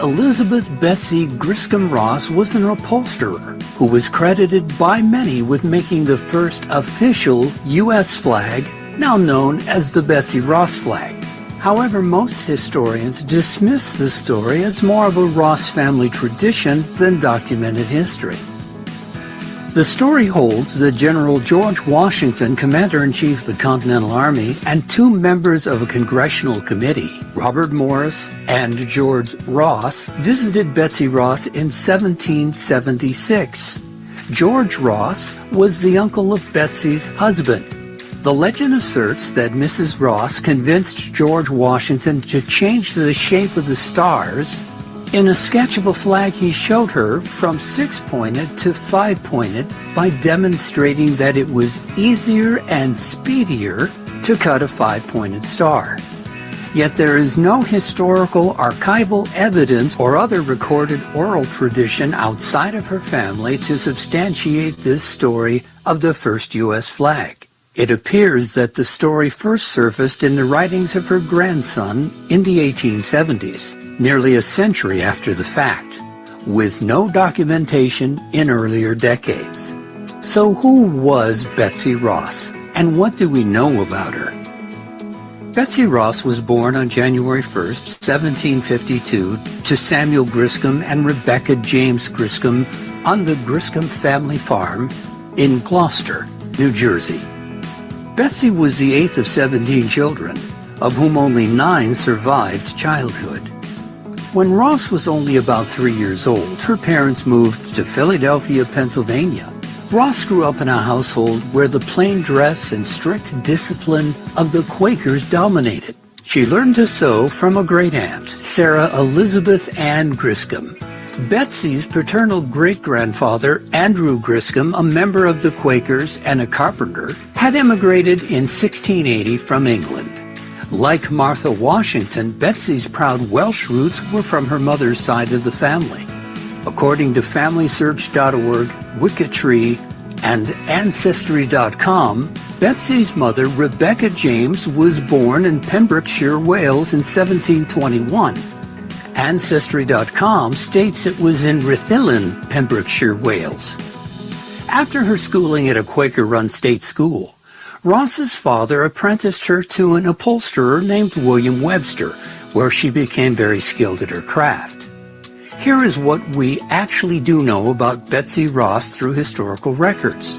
G: Elizabeth Betsy Griscom Ross was an upholsterer who was credited by many with making the first official U.S. flag, now known as the Betsy Ross Flag. However, most historians dismiss the story as more of a Ross family tradition than documented history. The story holds that General George Washington, Commander-in-Chief of the Continental Army, and two members of a congressional committee, Robert Morris and George Ross, visited Betsy Ross in 1776. George Ross was the uncle of Betsy's husband. The legend asserts that Mrs. Ross convinced George Washington to change the shape of the stars. In a sketch of a flag he showed her from 6-pointed to 5-pointed by demonstrating that it was easier and speedier to cut a 5-pointed star. Yet there is no historical archival evidence or other recorded oral tradition outside of her family to substantiate this story of the first U.S. flag. It appears that the story first surfaced in the writings of her grandson in the 1870s. Nearly a century after the fact, with no documentation in earlier decades. So who was Betsy Ross, and what do we know about her? Betsy Ross was born on January 1st, 1752, to Samuel Griscom and Rebecca James Griscom on the Griscom family farm in Gloucester, New Jersey. Betsy was the eighth of 17 children, of whom only 9 survived childhood. When Ross was only about 3 years old, her parents moved to Philadelphia, Pennsylvania. Ross grew up in a household where the plain dress and strict discipline of the Quakers dominated. She learned to sew from a great-aunt, Sarah Elizabeth Ann Griscom. Betsy's paternal great-grandfather, Andrew Griscom, a member of the Quakers and a carpenter, had immigrated in 1680 from England. Like Martha Washington, Betsy's proud Welsh roots were from her mother's side of the family. According to FamilySearch.org, Wikitree, and Ancestry.com, Betsy's mother, Rebecca James, was born in Pembrokeshire, Wales in 1721. Ancestry.com states it was in Rhuddlan, Pembrokeshire, Wales. After her schooling at a Quaker-run state school, Ross's father apprenticed her to an upholsterer named William Webster, where she became very skilled at her craft. Here is what we actually do know about Betsy Ross through historical records.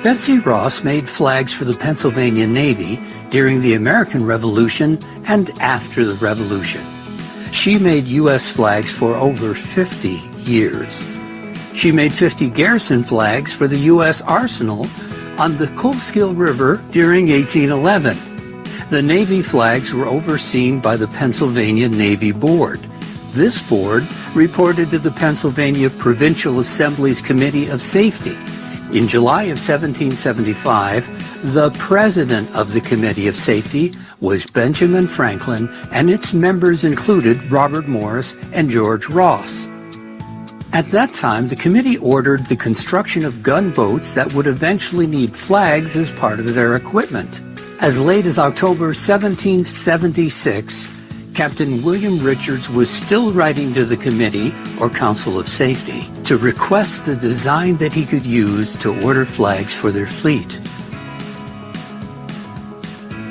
G: Betsy Ross made flags for the Pennsylvania Navy during the American Revolution and after the Revolution. She made U.S. flags for over 50 years. She made 50 garrison flags for the U.S. Arsenal on the Colskill River during 1811. The Navy flags were overseen by the Pennsylvania Navy Board. This board reported to the Pennsylvania Provincial Assembly's Committee of Safety. In July of 1775, the president of the Committee of Safety was Benjamin Franklin, and its members included Robert Morris and George Ross. At that time, the committee ordered the construction of gunboats that would eventually need flags as part of their equipment. As late as October 1776, Captain William Richards was still writing to the committee, or Council of Safety, to request the design that he could use to order flags for their fleet.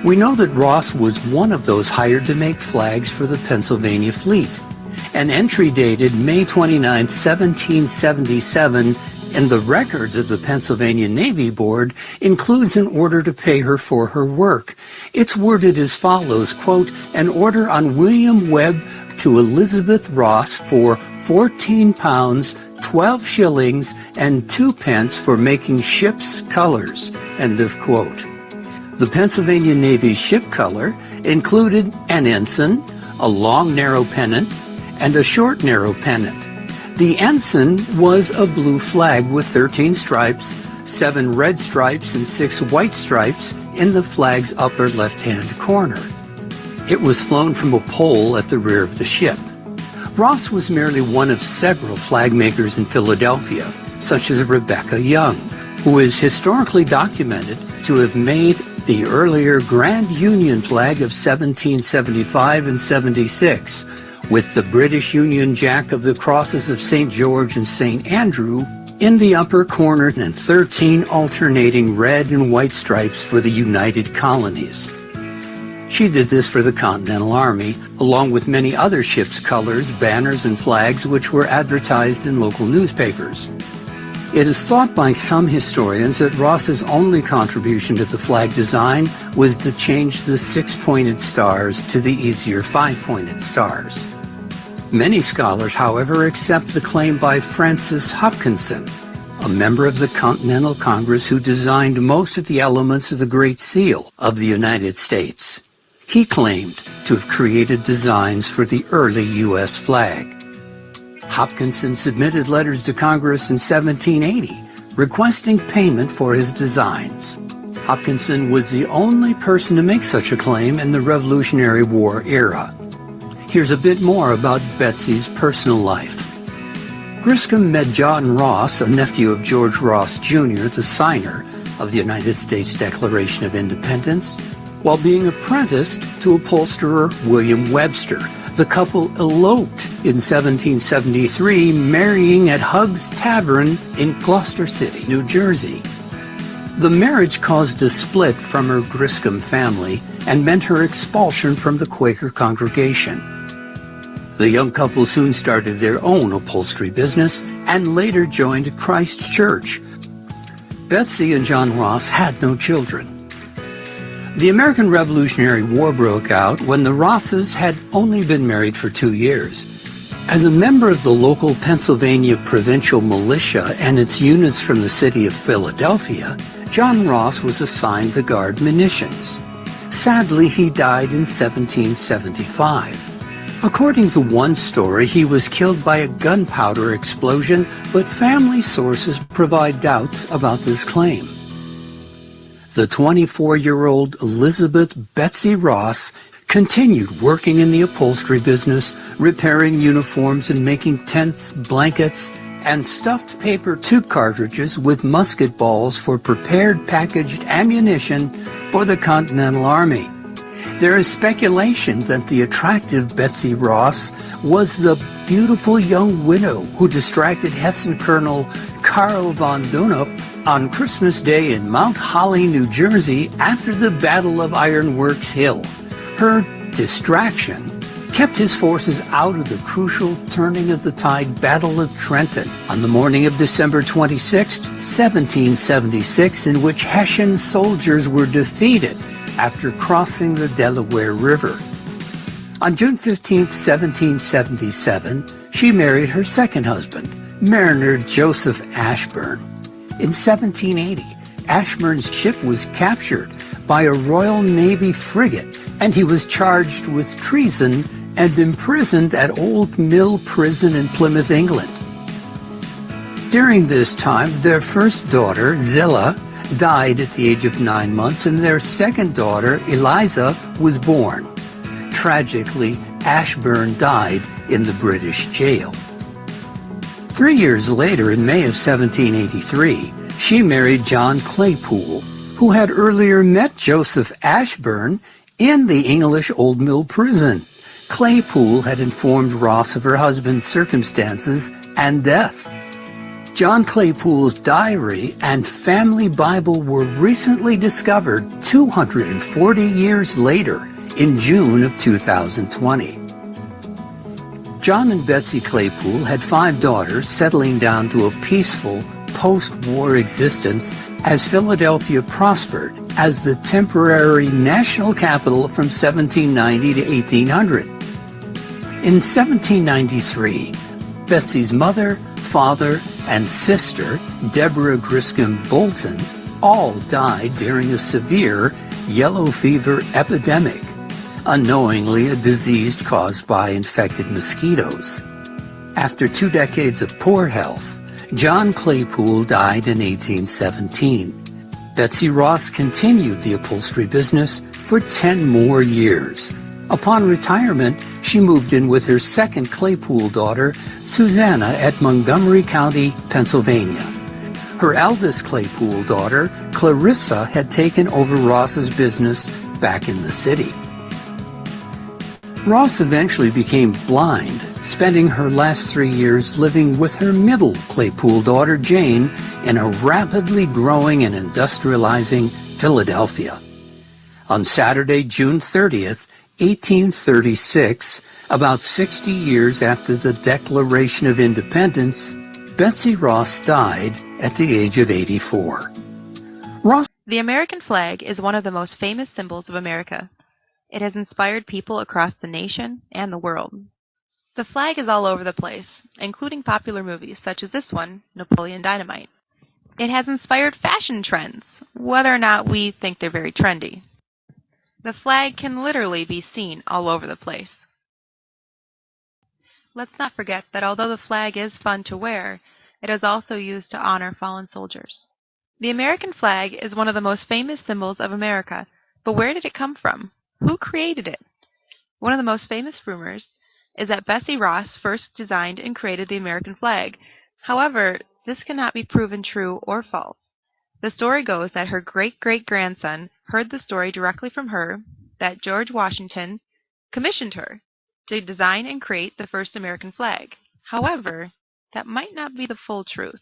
G: We know that Ross was one of those hired to make flags for the Pennsylvania fleet. An entry dated May 29, 1777, in the records of the Pennsylvania Navy Board includes an order to pay her for her work. It's worded as follows, quote, an order on William Webb to Elizabeth Ross for 14 pounds, 12 shillings, and 2 pence for making ship's colors, end of quote. The Pennsylvania Navy ship color included an ensign, a long narrow pennant, and a short narrow pennant. The ensign was a blue flag with 13 stripes, 7 red stripes and 6 white stripes in the flag's upper left-hand corner. It was flown from a pole at the rear of the ship. Ross was merely one of several flag makers in Philadelphia, such as Rebecca Young, who is historically documented to have made the earlier Grand Union flag of 1775 and 76, with the British Union Jack of the crosses of St. George and St. Andrew in the upper corner and 13 alternating red and white stripes for the United Colonies. She did this for the Continental Army, along with many other ships' colors, banners, and flags which were advertised in local newspapers. It is thought by some historians that Ross's only contribution to the flag design was to change the 6-pointed stars to the easier 5-pointed stars. Many scholars, however, accept the claim by Francis Hopkinson, a member of the Continental Congress who designed most of the elements of the Great Seal of the United States. He claimed to have created designs for the early U.S. flag. Hopkinson submitted letters to Congress in 1780 requesting payment for his designs. Hopkinson was the only person to make such a claim in the Revolutionary War era. Here's a bit more about Betsy's personal life. Griscom met John Ross, a nephew of George Ross, Jr., the signer of the United States Declaration of Independence, while being apprenticed to upholsterer William Webster. The couple eloped in 1773, marrying at Hugg's Tavern in Gloucester City, New Jersey. The marriage caused a split from her Griscom family and meant her expulsion from the Quaker congregation. The young couple soon started their own upholstery business and later joined Christ Church. Betsy and John Ross had no children. The American Revolutionary War broke out when the Rosses had only been married for 2 years. As a member of the local Pennsylvania provincial militia and its units from the city of Philadelphia, John Ross was assigned to guard munitions. Sadly, he died in 1775. According to one story, he was killed by a gunpowder explosion, but family sources provide doubts about this claim. The 24-year-old Elizabeth Betsy Ross continued working in the upholstery business, repairing uniforms and making tents, blankets, and stuffed paper tube cartridges with musket balls for prepared packaged ammunition for the Continental Army. There is speculation that the attractive Betsy Ross was the beautiful young widow who distracted Hessen Colonel Karl von Donop on Christmas Day in Mount Holly, New Jersey, after the Battle of Ironworks Hill. Her distraction kept his forces out of the crucial turning of the tide Battle of Trenton on the morning of December 26, 1776, in which Hessian soldiers were defeated after crossing the Delaware River. On June 15, 1777, she married her second husband, Mariner Joseph Ashburn. In 1780, Ashburn's ship was captured by a Royal Navy frigate, and he was charged with treason and imprisoned at Old Mill Prison in Plymouth, England. During this time, their first daughter, Zilla, died at the age of 9 months, and their second daughter, Eliza, was born. Tragically, Ashburn died in the British jail. 3 years later, in May of 1783, she married John Claypool, who had earlier met Joseph Ashburn in the English Old Mill Prison. Claypool had informed Ross of her husband's circumstances and death. John Claypool's diary and family Bible were recently discovered 240 years later in June of 2020. John and Betsy Claypool had 5 daughters, settling down to a peaceful post-war existence as Philadelphia prospered as the temporary national capital from 1790 to 1800. In 1793, Betsy's mother, father, and sister, Deborah Griscom Bolton, all died during a severe yellow fever epidemic, unknowingly a disease caused by infected mosquitoes. After 2 decades of poor health, John Claypool died in 1817. Betsy Ross continued the upholstery business for 10 more years. Upon retirement, she moved in with her second Claypool daughter, Susanna, at Montgomery County, Pennsylvania. Her eldest Claypool daughter, Clarissa, had taken over Ross's business back in the city. Ross eventually became blind, spending her last 3 years living with her middle Claypool daughter, Jane, in a rapidly growing and industrializing Philadelphia. On Saturday, June 30th, 1836, about 60 years after the Declaration of Independence, Betsy Ross died at the age of 84.
H: The American flag is one of the most famous symbols of America. It has inspired people across the nation and the world. The flag is all over the place, including popular movies such as this one, Napoleon Dynamite. It has inspired fashion trends, whether or not we think they're very trendy. The flag can literally be seen all over the place. Let's not forget that although the flag is fun to wear, it is also used to honor fallen soldiers. The American flag is one of the most famous symbols of America, but where did it come from? Who created it? One of the most famous rumors is that Betsy Ross first designed and created the American flag. However, this cannot be proven true or false. The story goes that her great-great-grandson heard the story directly from her that George Washington commissioned her to design and create the first American flag. However, that might not be the full truth.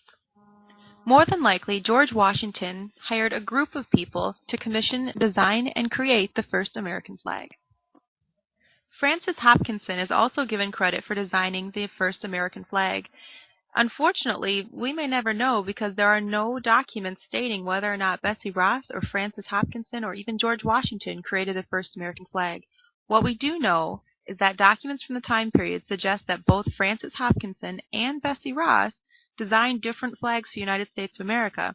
H: More than likely, George Washington hired a group of people to commission, design, and create the first American flag. Francis Hopkinson is also given credit for designing the first American flag. Unfortunately, we may never know because there are no documents stating whether or not Betsy Ross or Francis Hopkinson or even George Washington created the first American flag. What we do know is that documents from the time period suggest that both Francis Hopkinson and Betsy Ross designed different flags for the United States of America.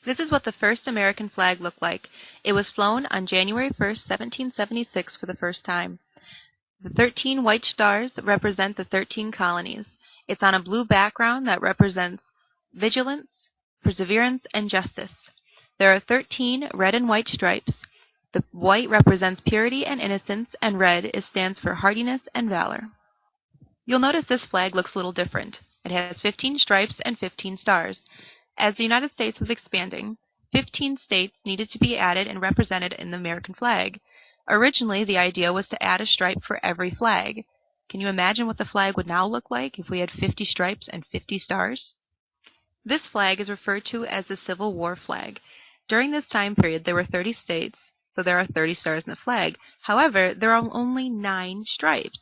H: This is what the first American flag looked like. It was flown on January 1st, 1776 for the first time. The 13 white stars represent the 13 colonies. It's on a blue background that represents vigilance, perseverance, and justice. There are 13 red and white stripes. The white represents purity and innocence, and red stands for hardiness and valor. You'll notice this flag looks a little different. It has 15 stripes and 15 stars. As the United States was expanding, 15 states needed to be added and represented in the American flag. Originally, the idea was to add a stripe for every flag. Can you imagine what the flag would now look like if we had 50 stripes and 50 stars? This flag is referred to as the Civil War flag. During this time period, there were 30 states, so there are 30 stars in the flag. However, there are only 9 stripes.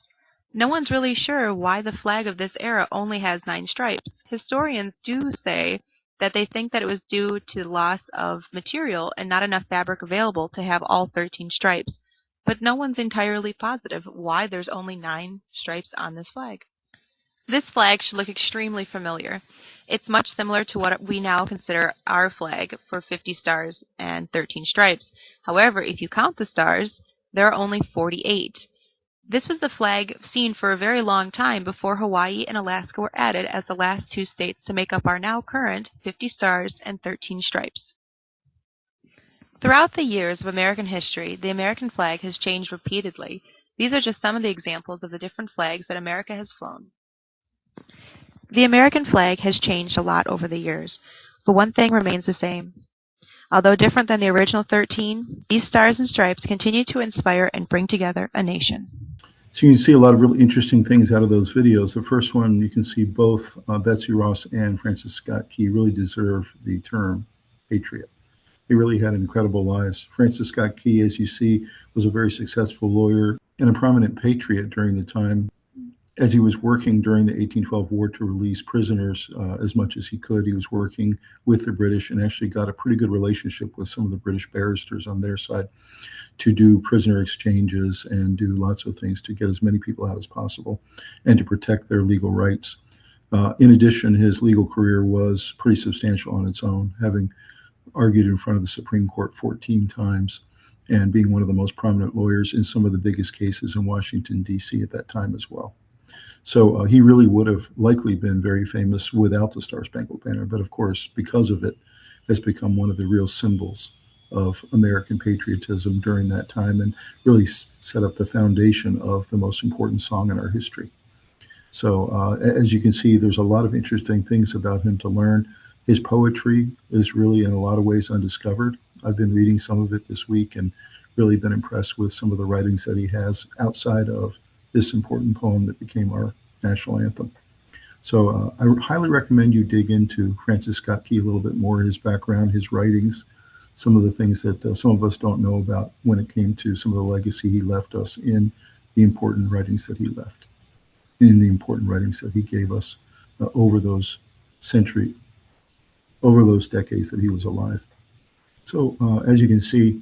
H: No one's really sure why the flag of this era only has 9 stripes. Historians do say that they think that it was due to the loss of material and not enough fabric available to have all 13 stripes. But no one's entirely positive why there's only 9 stripes on this flag. This flag should look extremely familiar. It's much similar to what we now consider our flag for 50 stars and 13 stripes. However, if you count the stars, there are only 48. This was the flag seen for a very long time before Hawaii and Alaska were added as the last 2 states to make up our now current 50 stars and 13 stripes. Throughout the years of American history, the American flag has changed repeatedly. These are just some of the examples of the different flags that America has flown. The American flag has changed a lot over the years, but one thing remains the same. Although different than the original 13, these stars and stripes continue to inspire and bring together a nation.
B: So you can see a lot of really interesting things out of those videos. The first one, you can see both Betsy Ross and Francis Scott Key really deserve the term patriot. They really had incredible lives. Francis Scott Key, as you see, was a very successful lawyer and a prominent patriot during the time. As he was working during the 1812 war to release prisoners as much as he could, he was working with the British and actually got a pretty good relationship with some of the British barristers on their side to do prisoner exchanges and do lots of things to get as many people out as possible and to protect their legal rights. In addition, his legal career was pretty substantial on its own, having argued in front of the Supreme Court 14 times and being one of the most prominent lawyers in some of the biggest cases in Washington, D.C. at that time as well. So he really would have likely been very famous without the Star Spangled Banner, but of course, because of it, has become one of the real symbols of American patriotism during that time, and really set up the foundation of the most important song in our history. So as you can see, there's a lot of interesting things about him to learn. His poetry is really in a lot of ways undiscovered. I've been reading some of it this week and really been impressed with some of the writings that he has outside of this important poem that became our national anthem. So I highly recommend you dig into Francis Scott Key a little bit more, his background, his writings, some of the things that some of us don't know about when it came to some of the legacy he left us in the important writings that he left, in the important writings that he gave us over those decades that he was alive. So as you can see,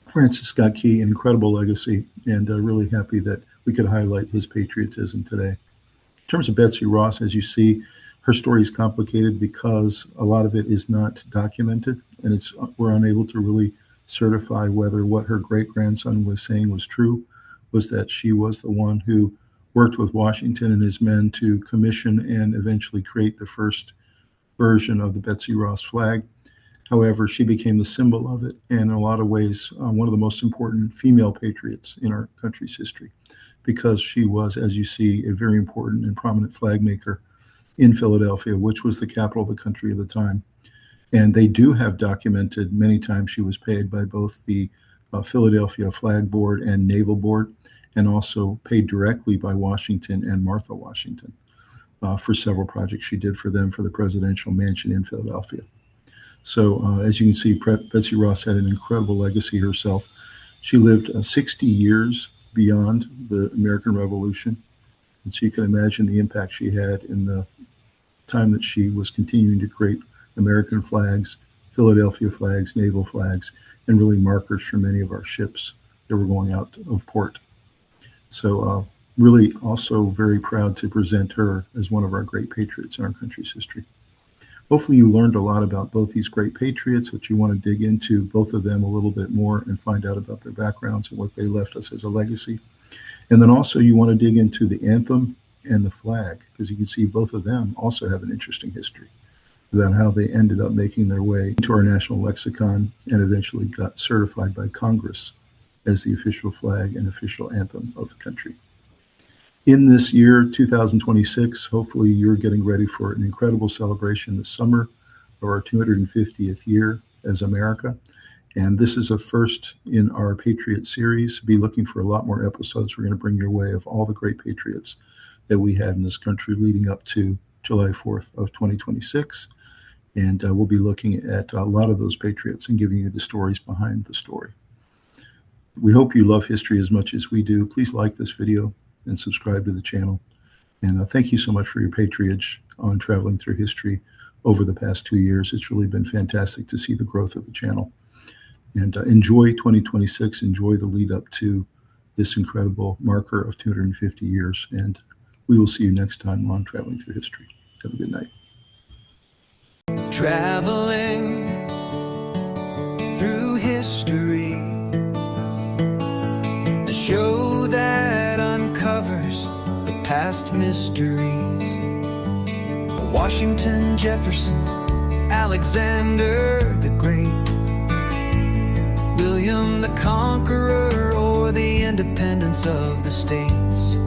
B: Francis Scott Key, an incredible legacy, and really happy that we could highlight his patriotism today. In terms of Betsy Ross, as you see, her story is complicated because a lot of it is not documented, and we're unable to really certify whether what her great-grandson was saying was true, was that she was the one who worked with Washington and his men to commission and eventually create the first version of the Betsy Ross flag. However, she became the symbol of it, and in a lot of ways, one of the most important female patriots in our country's history, because she was, as you see, a very important and prominent flag maker in Philadelphia, which was the capital of the country at the time. And they do have documented many times she was paid by both the Philadelphia Flag Board and Naval Board, and also paid directly by Washington and Martha Washington for several projects she did for them for the presidential mansion in Philadelphia. So as you can see, Betsy Ross had an incredible legacy herself. She lived 60 years beyond the American Revolution. And so you can imagine the impact she had in the time that she was continuing to create American flags, Philadelphia flags, naval flags, and really markers for many of our ships that were going out of port. So really also very proud to present her as one of our great patriots in our country's history. Hopefully you learned a lot about both these great patriots, that you want to dig into both of them a little bit more and find out about their backgrounds and what they left us as a legacy. And then also you want to dig into the anthem and the flag, because you can see both of them also have an interesting history about how they ended up making their way into our national lexicon and eventually got certified by Congress as the official flag and official anthem of the country. In this year, 2026, hopefully you're getting ready for an incredible celebration this summer of our 250th year as America. And this is a first in our Patriot series. Be looking for a lot more episodes we're going to bring your way of all the great patriots that we had in this country leading up to July 4th of 2026. And we'll be looking at a lot of those patriots and giving you the stories behind the story. We hope you love history as much as we do. Please like this video and subscribe to the channel. And thank you so much for your patronage on traveling through history over the past 2 years. It's really been fantastic to see the growth of the channel. And enjoy 2026. Enjoy the lead up to this incredible marker of 250 years. And we will see you next time on Traveling Through History. Have a good night.
A: Traveling through history, the show that uncovers the past mysteries. Washington, Jefferson, Alexander the Great, William the Conqueror, or the independence of the states.